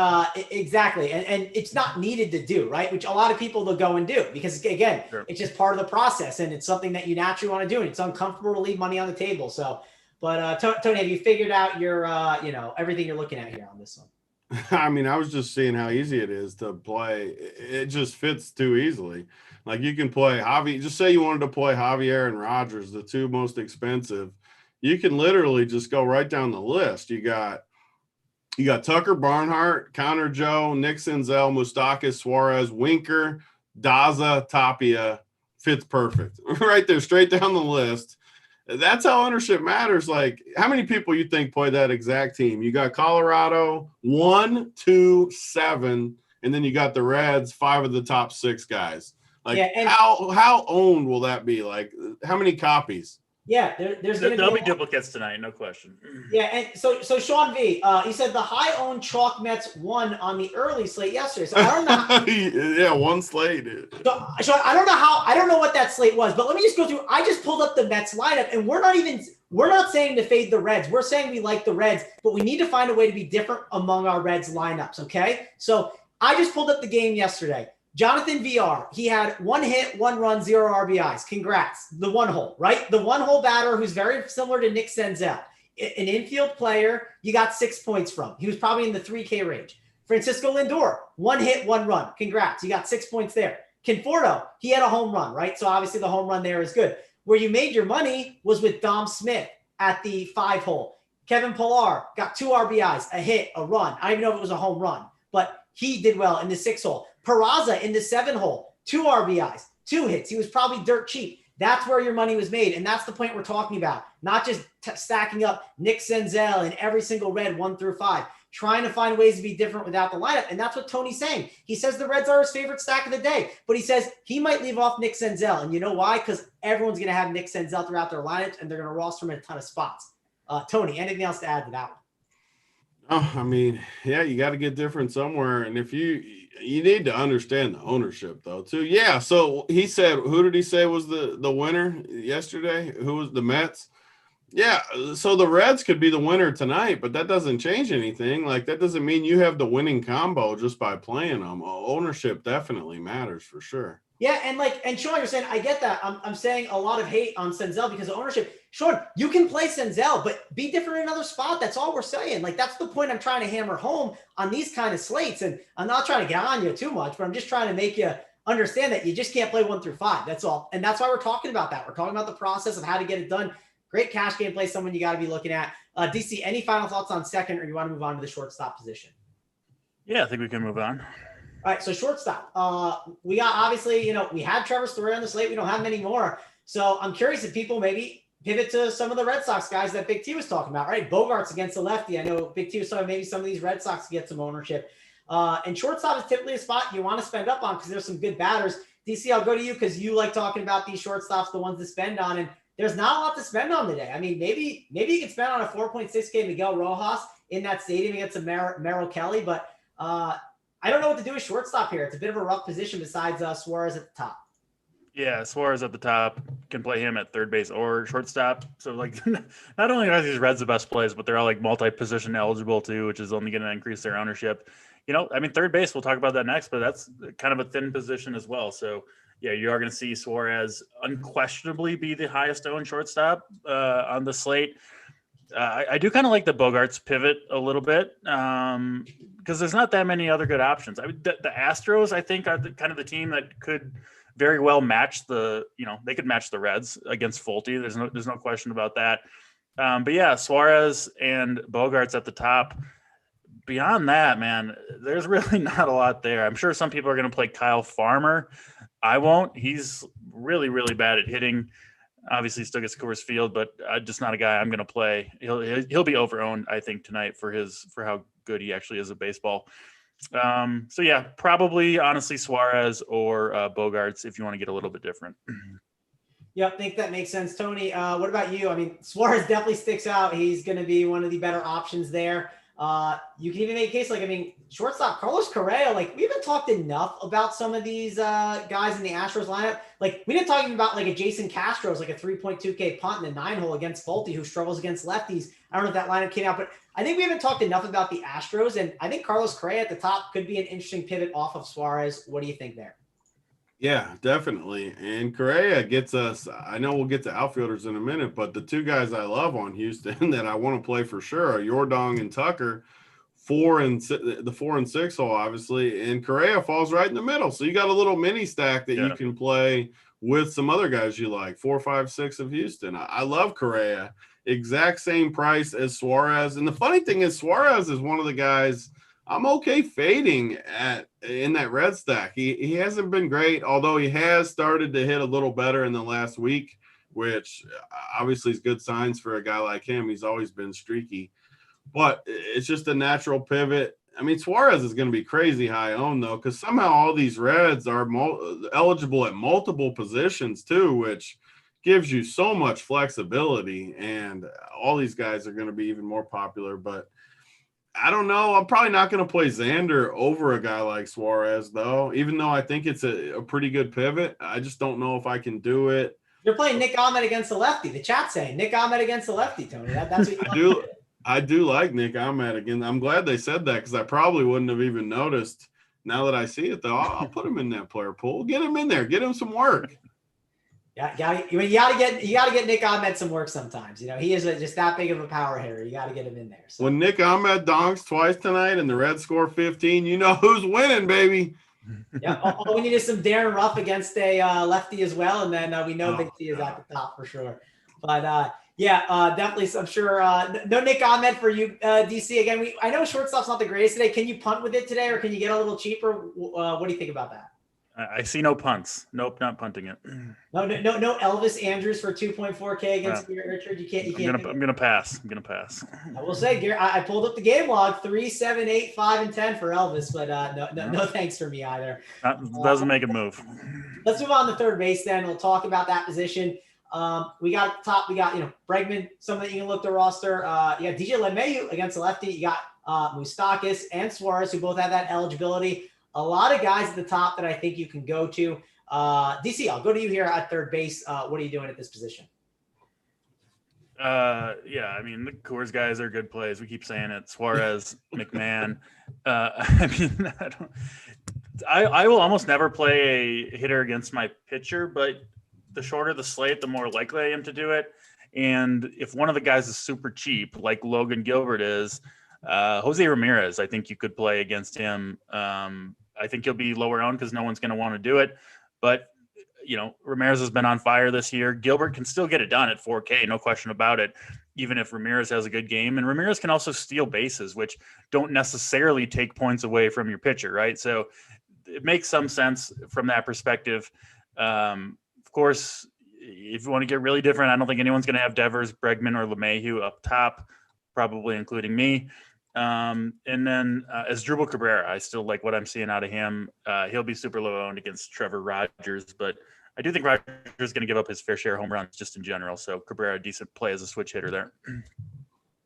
exactly. And it's not needed to do, right? Which a lot of people will go and do because again, it's just part of the process and it's something that you naturally want to do. And it's uncomfortable to leave money on the table. So, but Tony, have you figured out your, everything you're looking at here on this one? I was just seeing how easy it is to play. It just fits too easily. Like you can play Javier. Just say you wanted to play Javier and Rogers, the two most expensive. You can literally just go right down the list. You got Tucker Barnhart, Connor Joe, Nick Senzel, Moustakas, Suarez, Winker, Daza, Tapia. Fits perfect. Right there, straight down the list. That's how ownership matters. Like, how many people you think play that exact team? You got Colorado, 1, 2, 7, and then you got the Reds, 5 of the top 6 guys. Like, how owned will that be? Like, how many copies? Yeah, there'll be duplicates tonight, no question. Yeah, and so Sean V, he said the high-owned chalk Mets won on the early slate yesterday. So I don't know. Yeah, one slate. So I don't know what that slate was, but let me just go through. I just pulled up the Mets lineup, and we're not saying to fade the Reds. We're saying we like the Reds, but we need to find a way to be different among our Reds lineups. Okay, so I just pulled up the game yesterday. Jonathan VR, he had 1 hit, 1 run, 0 RBIs. Congrats. The one hole, right? The one hole batter who's very similar to Nick Senzel. An infield player you got 6 points from. He was probably in the 3K range. Francisco Lindor, 1 hit, 1 run. Congrats. You got 6 points there. Conforto, he had a home run, right? So obviously the home run there is good. Where you made your money was with Dom Smith at the 5 hole. Kevin Pillar got 2 RBIs, a hit, a run. I don't even know if it was a home run, but he did well in the 6 hole. Peraza in the 7 hole, 2 RBIs, 2 hits. He was probably dirt cheap. That's where your money was made. And that's the point we're talking about. Not just stacking up Nick Senzel and every single Red 1 through 5, trying to find ways to be different without the lineup. And that's what Tony's saying. He says the Reds are his favorite stack of the day, but he says he might leave off Nick Senzel. And you know why? Because everyone's going to have Nick Senzel throughout their lineups and they're going to roster him in a ton of spots. Tony, anything else to add to that one? You got to get different somewhere. And if you need to understand the ownership though too. Yeah. So he said, who did he say was the winner yesterday? Who was the Mets? Yeah, so the Reds could be the winner tonight, but that doesn't change anything. Like, that doesn't mean you have the winning combo just by playing them. Ownership definitely matters for sure. Yeah, and Sean, you're saying I get that. I'm saying a lot of hate on Senzel because of ownership. Sean, you can play Senzel, but be different in another spot. That's all we're saying. Like, that's the point I'm trying to hammer home on these kind of slates. And I'm not trying to get on you too much, but I'm just trying to make you understand that you just can't play 1 through 5. That's all. And that's why we're talking about that. We're talking about the process of how to get it done. Great cash game play, someone you got to be looking at. DC, any final thoughts on second, or you want to move on to the shortstop position? Yeah, I think we can move on. All right, so shortstop. We got, obviously, we had Trevor Story on the slate. We don't have many more. So I'm curious if people maybe pivot to some of the Red Sox guys that Big T was talking about, right? Bogarts against the lefty. I know Big T was talking maybe some of these Red Sox to get some ownership. And shortstop is typically a spot you want to spend up on because there's some good batters. DC, I'll go to you because you like talking about these shortstops, the ones to spend on. And there's not a lot to spend on today. I mean, maybe you can spend on a 4.6K Miguel Rojas in that stadium against a Merrill Kelly, but I don't know what to do with shortstop here. It's a bit of a rough position besides Suarez at the top. Yeah, Suarez at the top, can play him at third base or shortstop. So, like, not only are these Reds the best plays, but they're all like multi-position eligible too, which is only going to increase their ownership. I mean, third base, we'll talk about that next, but that's kind of a thin position as well. So, yeah, you are going to see Suarez unquestionably be the highest owned shortstop on the slate. I do kind of like the Bogarts pivot a little bit because there's not that many other good options. I mean, the Astros, I think, are kind of the team that could very well match they could match the Reds against Fulte. There's no question about that. But yeah, Suarez and Bogarts at the top. Beyond that, man, there's really not a lot there. I'm sure some people are going to play Kyle Farmer. I won't. He's really, really bad at hitting. Obviously, still gets Coors Field, but just not a guy I'm going to play. He'll be over-owned, I think, tonight for how good he actually is at baseball. So yeah, probably honestly Suarez or Bogarts if you want to get a little bit different. Yeah, I think that makes sense. Tony, what about you? I mean, Suarez definitely sticks out. He's going to be one of the better options there. You can even make a case shortstop Carlos Correa. Like, we haven't talked enough about some of these guys in the Astros lineup. Like, we didn't talk even about like a Jason Castro's like a 3.2K punt in the 9-hole against Fulte, who struggles against lefties. I don't know if that lineup came out, but I think we haven't talked enough about the Astros, and I think Carlos Correa at the top could be an interesting pivot off of Suarez. What do you think there? Yeah, definitely. And Correa gets us, I know we'll get to outfielders in a minute, but the two guys I love on Houston that I want to play for sure are Yordong and Tucker, the 4 and 6 hole, obviously, and Correa falls right in the middle. So you got a little mini stack that you can play with some other guys you like, 4, 5, 6 of Houston. I love Correa, exact same price as Suarez. And the funny thing is Suarez is one of the guys I'm okay fading in that red stack. He hasn't been great, although he has started to hit a little better in the last week, which obviously is good signs for a guy like him. He's always been streaky, but it's just a natural pivot. I mean, Suarez is going to be crazy high owned though, because somehow all these Reds are eligible at multiple positions too, which gives you so much flexibility, and all these guys are going to be even more popular. But I don't know. I'm probably not going to play Xander over a guy like Suarez, though, even though I think it's a pretty good pivot. I just don't know if I can do it. You're playing Nick Ahmed against the lefty. The chat's saying Nick Ahmed against the lefty, Tony. That's what you I do like Nick Ahmed again. I'm glad they said that because I probably wouldn't have even noticed. Now that I see it, though, I'll put him in that player pool. Get him in there. Get him some work. Yeah, you gotta get Nick Ahmed some work sometimes. He is just that big of a power hitter. You got to get him in there. So. When Nick Ahmed donks twice tonight and the Reds score 15, you know who's winning, baby. Yeah, all we need is some Darren Ruff against a lefty as well, and then we know Big T is at the top for sure. But definitely, I'm sure no Nick Ahmed for you, DC. Again, I know shortstop's not the greatest today. Can you punt with it today, or can you get a little cheaper? What do you think about that? I see no punts. Nope, not punting it. No Elvis Andrews for 2.4K against Garrett Richard. You can't. I'm gonna pass. I will say, Garrett, I pulled up the game log: 3, 7, 8, 5, and 10 for Elvis, but no thanks for me either. Doesn't make it move. Let's move on to third base then. We'll talk about that position. We got at the top. We got Bregman. Something that you can look to roster. You got DJ LeMahieu against the lefty. You got Moustakas and Suarez, who both have that eligibility. A lot of guys at the top that I think you can go to. DC, I'll go to you here at third base. What are you doing at this position? Yeah, I mean, the Coors guys are good plays. We keep saying it. Suarez, McMahon. I mean, I will almost never play a hitter against my pitcher, but the shorter the slate, the more likely I am to do it. And if one of the guys is super cheap, like Logan Gilbert is, Jose Ramirez, I think you could play against him. I think he'll be lower owned because no one's going to want to do it. But Ramirez has been on fire this year. Gilbert can still get it done at 4K, no question about it, even if Ramirez has a good game. And Ramirez can also steal bases, which don't necessarily take points away from your pitcher, right? So it makes some sense from that perspective. Of course, if you want to get really different, I don't think anyone's going to have Devers, Bregman, or LeMahieu up top, probably including me. And then as Asdrubal Cabrera, I still like what I'm seeing out of him. He'll be super low owned against Trevor Rogers, but I do think Rogers is going to give up his fair share of home runs just in general. So Cabrera, decent play as a switch hitter there.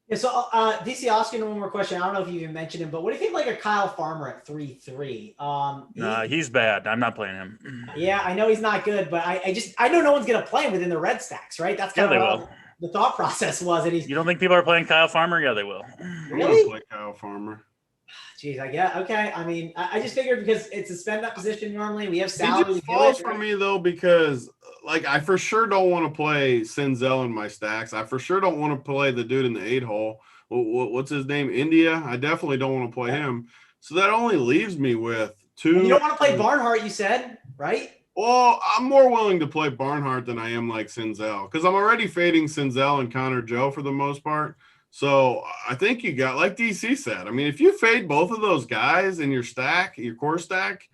Yeah, so DC, asking one more question. I don't know if you even mentioned him, but what do you think like a Kyle Farmer at 3-3? He's bad. I'm not playing him. Yeah, I know he's not good, but I know no one's going to play him within the red stacks, right? That's kind of the thought process was. And you don't think people are playing Kyle Farmer? Yeah, they will. Really? Play Kyle Farmer. Jeez, I guess. Okay. I mean, I just figured because it's a spend up position normally. We have salary. He just falls for me though, because like I for sure don't want to play Senzel in my stacks. I for sure don't want to play the dude in the 8-hole. What's his name? India. I definitely don't want to play him. So that only leaves me with two. And you don't want to play Barnhart, you said, right? Well, I'm more willing to play Barnhart than I am like Senzel because I'm already fading Senzel and Connor Joe for the most part. So I think you got, like DC said, I mean, if you fade both of those guys in your stack, your core stack,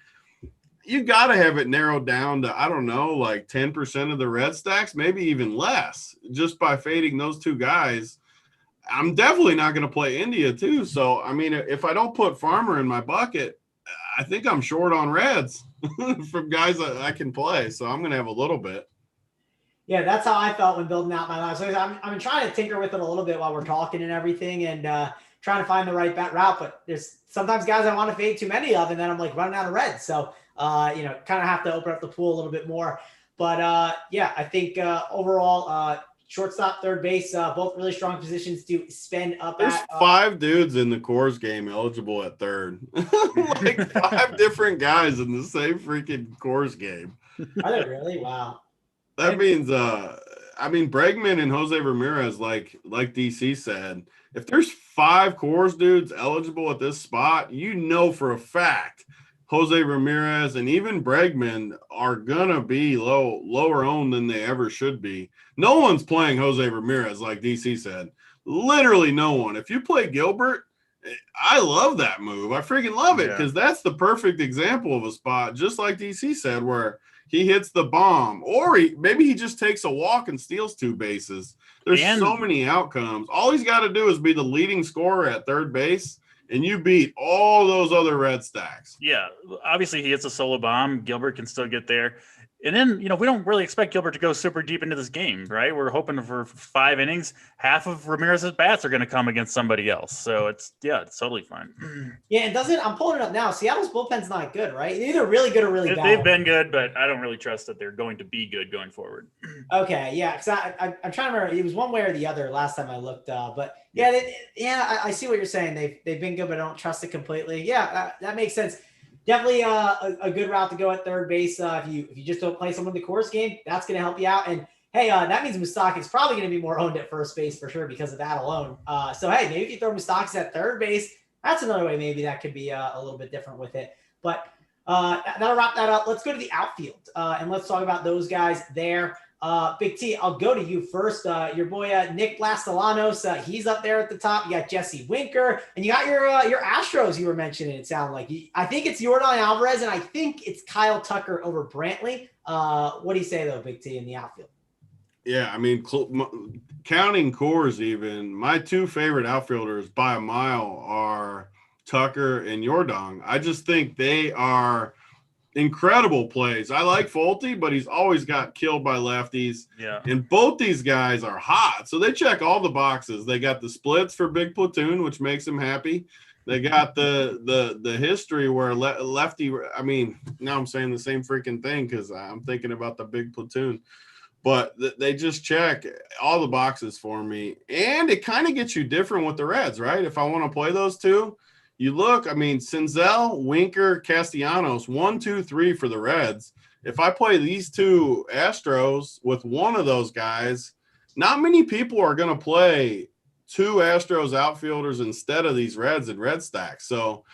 you got to have it narrowed down to, I don't know, like 10% of the red stacks, maybe even less, just by fading those two guys. I'm definitely not going to play India too. So, I mean, if I don't put Farmer in my bucket, I think I'm short on reds from guys that I can play. So I'm going to have a little bit. Yeah, that's how I felt when building out my lineup. So I'm trying to tinker with it a little bit while we're talking and everything, and trying to find the right bet route. But there's sometimes guys I want to fade too many of, and then I'm like running out of red. So kind of have to open up the pool a little bit more. But yeah, I think overall, shortstop, third base, both really strong positions to spend up. There's five dudes in the Coors game eligible at third. Like 5 different guys in the same freaking Coors game. Are there really? Wow. That means, I mean, Bregman and Jose Ramirez, like DC said, if there's 5 Coors dudes eligible at this spot, you know for a fact Jose Ramirez and even Bregman are gonna be lower owned than they ever should be. No one's playing Jose Ramirez, like DC said. Literally no one. If you play Gilbert, I love that move. I freaking love it because that's the perfect example of a spot, just like DC said, where he hits the bomb, or maybe he just takes a walk and steals 2 bases. There's so many outcomes. All he's got to do is be the leading scorer at third base, and you beat all those other red stacks. Yeah, obviously he hits a solo bomb. Gilbert can still get there. And then, we don't really expect Gilbert to go super deep into this game, right? We're hoping for 5 innings. Half of Ramirez's bats are going to come against somebody else. So it's totally fine. Yeah, it doesn't. I'm pulling it up now. Seattle's bullpen's not good, right? They're either really good or really bad. They've been good, but I don't really trust that they're going to be good going forward. Okay, yeah, because I'm trying to remember. It was one way or the other last time I looked. But I see what you're saying. They've been good, but I don't trust it completely. Yeah, that makes sense. Definitely a good route to go at third base. If you just don't play someone in the Coors game, that's going to help you out. And hey, that means Moustakas probably going to be more owned at first base for sure because of that alone. So hey, maybe if you throw Moustakas at third base, that's another way maybe that could be a little bit different with it. But that'll wrap that up. Let's go to the outfield and let's talk about those guys there. Big T, I'll go to you first. Your boy Nick Blastolanos, he's up there at the top. You got Jesse Winker, and you got your Astros you were mentioning. It sounded like I think it's Yordan Alvarez, and I think it's Kyle Tucker over Brantley. What do you say though, Big T, in the outfield? Yeah, I mean, counting Coors, even my 2 favorite outfielders by a mile are Tucker and Yordan. I just think they are incredible plays. I like Fulte, but he's always got killed by lefties. Yeah. And both these guys are hot. So they check all the boxes. They got the splits for big platoon, which makes them happy. They got the history where lefty, I mean, now I'm saying the same freaking thing because I'm thinking about the big platoon. but they just check all the boxes for me. And it kind of gets you different with the Reds, right? If I want to play those two, you look, I mean, Senzel, Winker, Castellanos, 1, 2, 3 for the Reds. If I play these two Astros with one of those guys, not many people are going to play two Astros outfielders instead of these Reds and Red stacks. So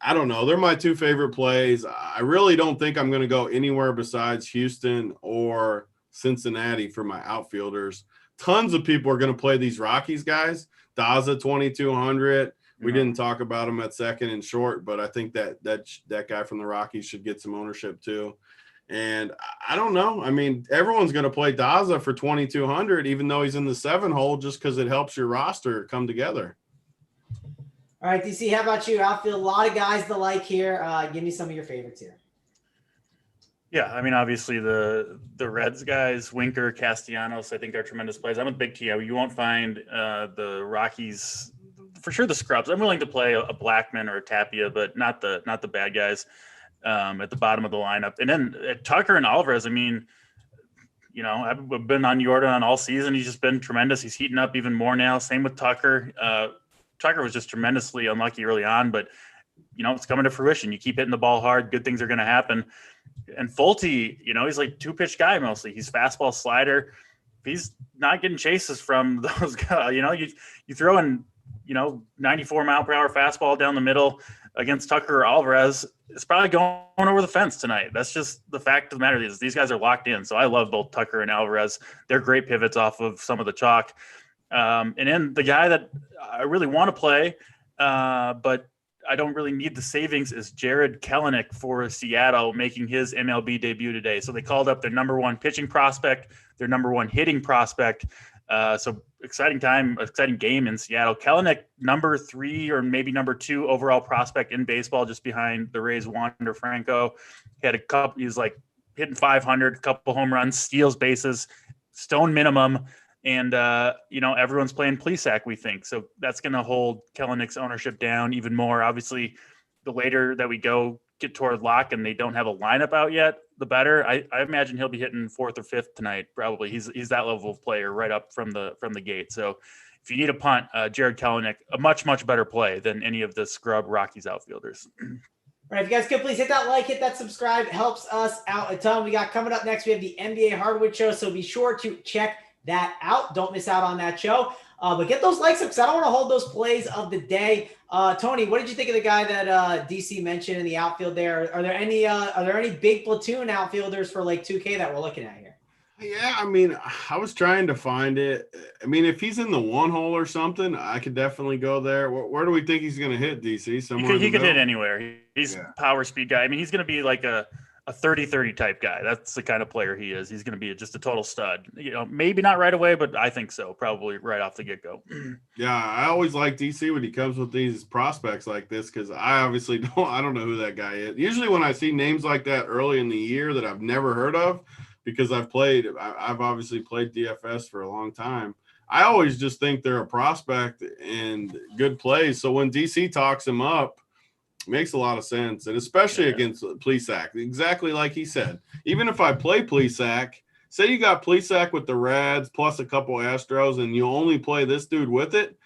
I don't know. They're my two favorite plays. I really don't think I'm going to go anywhere besides Houston or Cincinnati for my outfielders. Tons of people are going to play these Rockies guys. Daza 2,200. We didn't talk about him at second and short, but I think that guy from the Rockies should get some ownership too. And I don't know. I mean, everyone's going to play Daza for 2,200, even though he's in the 7 hole, just because it helps your roster come together. All right, DC, how about you? Outfield, a lot of guys to like here. Give me some of your favorites here. Yeah, I mean, obviously the Reds guys, Winker, Castellanos, I think are tremendous plays. I'm with Big T. You won't find the Rockies, for sure the scrubs. I'm willing to play a Blackman or a Tapia, but not the bad guys at the bottom of the lineup. And then Tucker and Alvarez, I mean, you know, I've been on Jordan all season. He's just been tremendous. He's heating up even more now. Same with Tucker. Tucker was just tremendously unlucky early on, but, you know, it's coming to fruition. You keep hitting the ball hard, good things are going to happen. And Fulte, you know, he's like 2-pitch guy mostly. He's fastball slider. He's not getting chases from those guys. You know, you throw in, you know, 94 mile per hour fastball down the middle against Tucker or Alvarez, it's probably going over the fence tonight. That's just the fact of the matter is these guys are locked in. So I love both Tucker and Alvarez. They're great pivots off of some of the chalk. And then the guy that I really want to play, but I don't really need the savings is Jarred Kelenic for Seattle, making his MLB debut today. So they called up their number 1 pitching prospect, their number 1 hitting prospect. So exciting time, exciting game in Seattle. Kelenic, number 3 or maybe number 2 overall prospect in baseball, just behind the Rays' Wander Franco. He had a couple, he was like hitting 500, couple home runs, steals bases, stone minimum. And, you know, everyone's playing Plesac, we think. So that's going to hold Kelenic's ownership down even more. Obviously, the later that we get toward lock and they don't have a lineup out yet, the better. I imagine he'll be hitting 4th or 5th tonight. Probably he's that level of player right up from the gate. So if you need a punt, Jarred Kelenic, a much better play than any of the scrub Rockies outfielders. All right, if you guys could please hit that like, hit that subscribe. It helps us out a ton. We got coming up next, we have the NBA Hardwood Show. So be sure to check that out. Don't miss out on that show. But get those likes up because I don't want to hold those plays of the day. Tony, what did you think of the guy that DC mentioned in the outfield there? Are there any big platoon outfielders for like 2K that we're looking at here? Yeah, I mean, I was trying to find it. I mean, if he's in the 1 hole or something, I could definitely go there. Where do we think he's going to hit, DC? Somewhere he could hit anywhere. He's power speed guy. I mean, he's going to be like a 30-30 type guy. That's the kind of player he is. He's going to be just a total stud. You know, maybe not right away, but I think so. Probably right off the get-go. Yeah, I always like DC when he comes with these prospects like this because I obviously don't know who that guy is. Usually when I see names like that early in the year that I've never heard of, because I've obviously played DFS for a long time, I always just think they're a prospect and good plays. So when DC talks him up, makes a lot of sense, and especially against Plesac, exactly like he said. Even if I play Plesac, say you got Plesac with the Reds plus a couple Astros, and you only play this dude with it,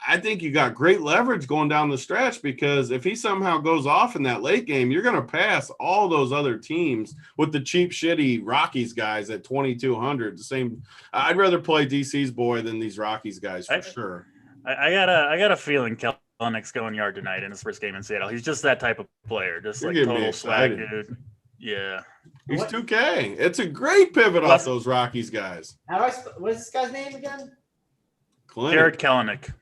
I think you got great leverage going down the stretch because if he somehow goes off in that late game, you're going to pass all those other teams with the cheap, shitty Rockies guys at 2,200. The same. I'd rather play DC's boy than these Rockies guys for sure. I got a feeling Kelenic's going yard tonight in his first game in Seattle. He's just that type of player, just like total swag dude. Yeah. He's 2K. It's a great pivot off those Rockies guys. What is this guy's name again? Jarred Kelenic.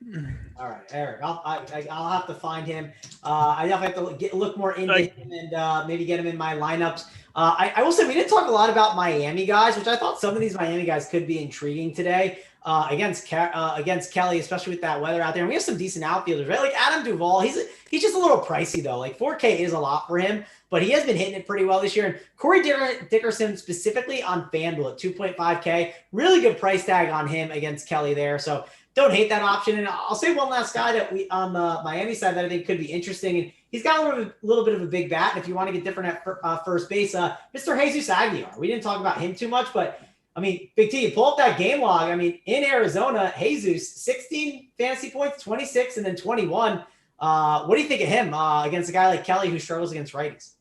All right, Eric. I'll have to find him. I definitely have to look more into him and maybe get him in my lineups. I will say we didn't talk a lot about Miami guys, which I thought some of these Miami guys could be intriguing today against Kelly, especially with that weather out there. And we have some decent outfielders, right? Like Adam Duvall. He's just a little pricey though. Like 4K is a lot for him, but he has been hitting it pretty well this year. And Corey Dickerson specifically on FanDuel at 2.5K, really good price tag on him against Kelly there. So don't hate that option. And I'll say one last guy that we on the Miami side that I think could be interesting. And he's got a little bit of a big bat. And if you want to get different at first base, Mr. Jesus Aguilar. We didn't talk about him too much, but I mean, Big T, you pull up that game log. I mean, in Arizona, Jesus, 16 fantasy points, 26, and then 21. What do you think of him against a guy like Kelly who struggles against righties?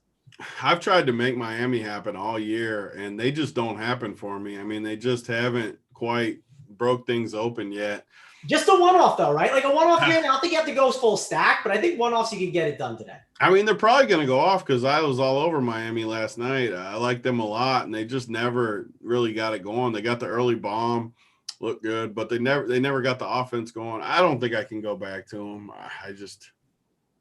I've tried to make Miami happen all year, and they just don't happen for me. I mean, they just haven't quite broke things open yet. Just a one-off, though, right? Like a one-off game. I don't think you have to go full stack, but I think one-offs you can get it done today. I mean, they're probably going to go off because I was all over Miami last night. I like them a lot, and they just never really got it going. They got the early bomb, looked good, but they never got the offense going. I don't think I can go back to them.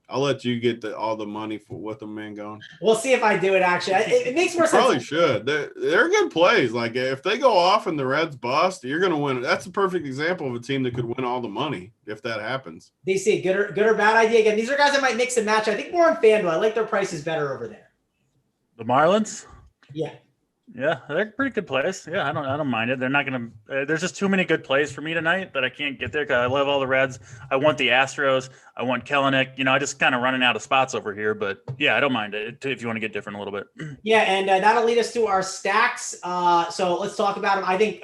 I'll let you get all the money for with them, man, going. We'll see if I do it, actually. It makes more sense. Probably should. They're good plays. Like, if they go off and the Reds bust, you're going to win. That's a perfect example of a team that could win all the money if that happens. DC, good or bad idea? Again, these are guys that might mix and match. I think more on FanDuel. I like their prices better over there. The Marlins? Yeah. Yeah, they're pretty good plays. Yeah, I don't mind it. They're not going to there's just too many good plays for me tonight that I can't get there because I love all the Reds. I want the Astros. I want Kelenic. I just kind of running out of spots over here. But, yeah, I don't mind it if you want to get different a little bit. Yeah, and that'll lead us to our stacks. So let's talk about them. I think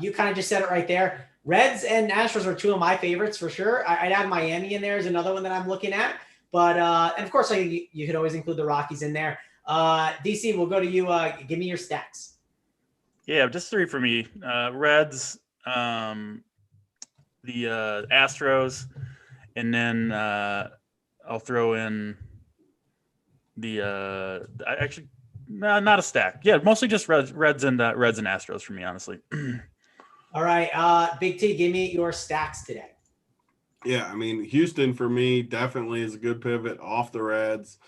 you kind of just said it right there. Reds and Astros are two of my favorites for sure. I'd add Miami in there as another one that I'm looking at. But, and, of course, you could always include the Rockies in there. DC, we'll go to you. Give me your stacks. Yeah, just three for me. Reds, the Astros, and then I'll throw in the actually not a stack. Yeah, mostly just Reds and Astros for me, honestly. All right, Big T, give me your stacks today. Yeah, I mean, Houston for me definitely is a good pivot off the Reds.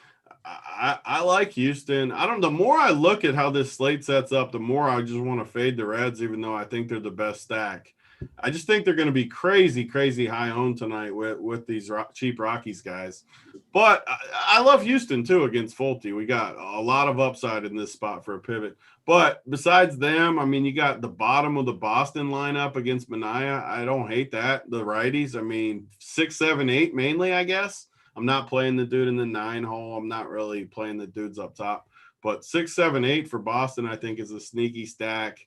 I like Houston. The more I look at how this slate sets up, the more I just want to fade the Reds, even though I think they're the best stack. I just think they're going to be crazy, crazy high owned tonight with these cheap Rockies guys. But I love Houston, too, against Fulte. We got a lot of upside in this spot for a pivot. But besides them, I mean, you got the bottom of the Boston lineup against Manaea. I don't hate that. The righties, I mean, 6, 7, 8 mainly, I guess. I'm not playing the dude in the 9 hole. I'm not really playing the dudes up top. But 6, 7, 8 for Boston, I think, is a sneaky stack.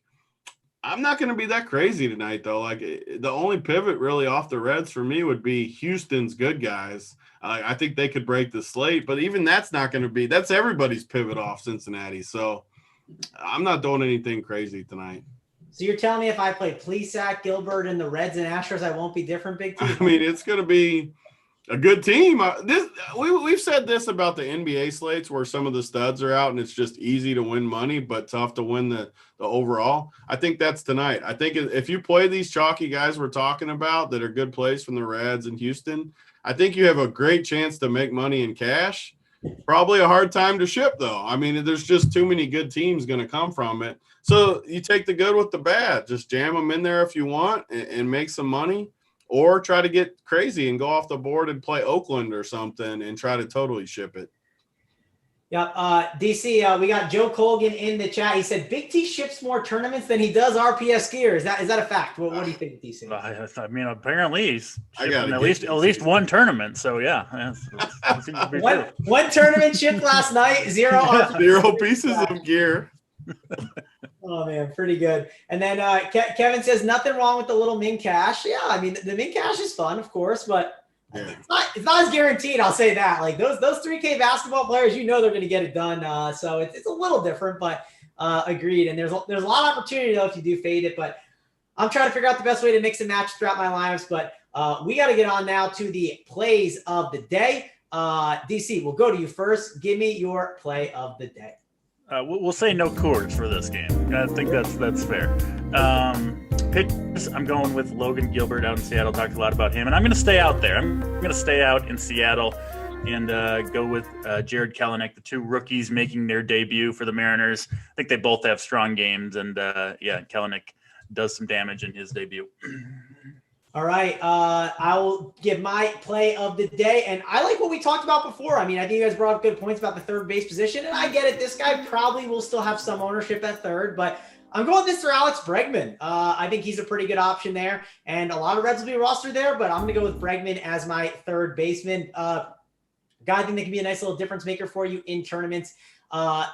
I'm not going to be that crazy tonight, though. Like, the only pivot really off the Reds for me would be Houston's good guys. I think they could break the slate, but even that's not going to be – that's everybody's pivot off Cincinnati. So I'm not doing anything crazy tonight. So you're telling me if I play Plesac, Gilbert, and the Reds and Astros, I won't be different, Big T? I mean, it's going to be – a good team. We've said this about the NBA slates where some of the studs are out and it's just easy to win money, but tough to win the overall. I think that's tonight. I think if you play these chalky guys we're talking about that are good plays from the Reds and Houston, I think you have a great chance to make money in cash. Probably a hard time to ship, though. I mean, there's just too many good teams going to come from it. So you take the good with the bad. Just jam them in there if you want and make some money. Or try to get crazy and go off the board and play Oakland or something and try to totally ship it. Yeah, DC, we got Joe Colgan in the chat. He said Big T ships more tournaments than he does RPS gear. Is that a fact? What do you think, DC? I mean, apparently he's shipping at least one tournament. So yeah, one tournament shipped last night. Zero pieces of gear. Oh, man, pretty good. And then Kevin says, nothing wrong with the little min cash. Yeah, I mean, the min cash is fun, of course, but it's not as guaranteed, I'll say that. Like, those 3K basketball players, they're going to get it done. So it's a little different, but agreed. And there's a lot of opportunity, though, if you do fade it. But I'm trying to figure out the best way to mix and match throughout my lineups. But we got to get on now to the plays of the day. DC, we'll go to you first. Give me your play of the day. We'll say no Coors for this game. I think that's fair. Pitchers, I'm going with Logan Gilbert out in Seattle. Talked a lot about him, and I'm going to stay out there. I'm going to stay out in Seattle and go with Jared Kelenic, the two rookies making their debut for the Mariners. I think they both have strong games, and Kelenic does some damage in his debut. All right, I will give my play of the day, and I like what we talked about before. I mean, I think you guys brought up good points about the third base position, and I get it. This guy probably will still have some ownership at third, but I'm going with Mr. Alex Bregman. I think he's a pretty good option there, and a lot of Reds will be rostered there, but I'm going to go with Bregman as my third baseman. Guy, I think that can be a nice little difference maker for you in tournaments.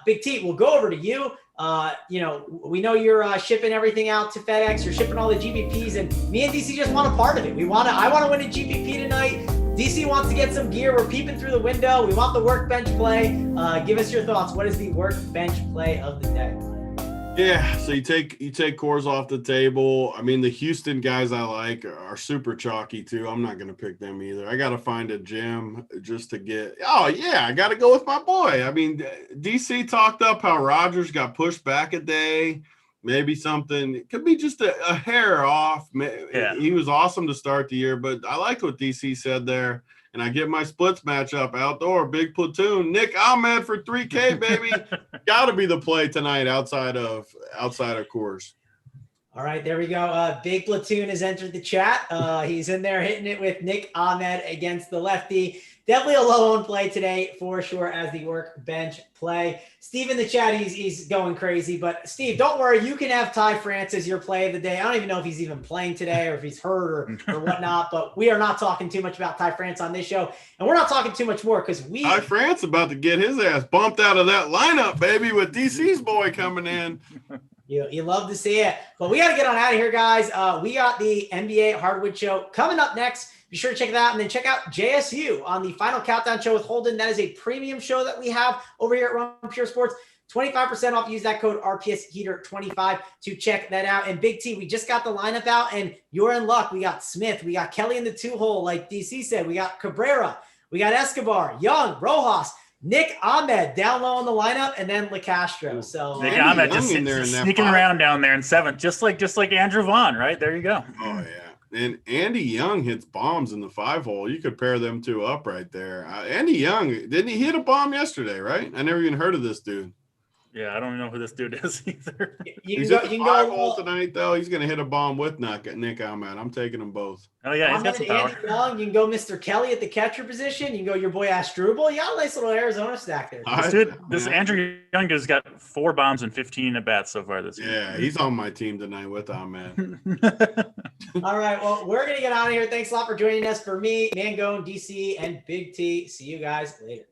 Big T, we'll go over to you. We know you're shipping everything out to FedEx. You're shipping all the GPPs, and me and DC just want a part of it. I want to win a GPP tonight. DC wants to get some gear. We're peeping through the window. We want the workbench play. Give us your thoughts. What is the workbench play of the day? Yeah, so you take Coors off the table. I mean, the Houston guys I like are super chalky too. I'm not going to pick them either. I got to find a gym just to get. Oh yeah, I got to go with my boy. I mean, DC talked up how Rogers got pushed back a day. Maybe something. It could be just a hair off. Yeah. He was awesome to start the year, but I like what DC said there. And I get my splits matchup outdoor, big platoon. Nick Ahmed for 3K, baby. Got to be the play tonight outside of Coors. All right, there we go. Big Platoon has entered the chat. He's in there hitting it with Nick Ahmed against the lefty. Definitely a low-owned play today for sure as the workbench play. Steve in the chat, he's going crazy. But, Steve, don't worry. You can have Ty France as your play of the day. I don't even know if he's even playing today or if he's hurt or whatnot. But we are not talking too much about Ty France on this show. And we're not talking too much more because Ty France about to get his ass bumped out of that lineup, baby, with DC's boy coming in. You love to see it. But we got to get on out of here, guys. We got the NBA Hardwood Show coming up next. Be sure to check that out. And then check out JSU on the Final Countdown Show with Holden. That is a premium show that we have over here at Run Pure Sports. 25% off. Use that code RPSHeater25 to check that out. And Big T, we just got the lineup out, and you're in luck. We got Smith. We got Kelly in the 2-hole, like DC said. We got Cabrera. We got Escobar, Young, Rojas, Nick Ahmed down low in the lineup, and then LeCastro. So Nick Ahmed just sneaking around down there in 7th, just like Andrew Vaughn, right? There you go. Oh, yeah. And Andy Young hits bombs in the 5-hole. You could pair them two up right there. Andy Young, didn't he hit a bomb yesterday, right? I never even heard of this dude. Yeah, I don't even know who this dude is either. He's at the 5-hole tonight, though. He's going to hit a bomb with Nick Ahmed. I'm taking them both. Oh, yeah, he's got some power. Andy Young, you can go Mr. Kelly at the catcher position. You can go your boy Asdrubal. You got a nice little Arizona stack there. This Andrew Young has got 4 bombs and 15 at bats so far this year. Yeah, he's on my team tonight with Ahmed. All right, well, we're going to get out of here. Thanks a lot for joining us. For me, Mangone, DC, and Big T. See you guys later.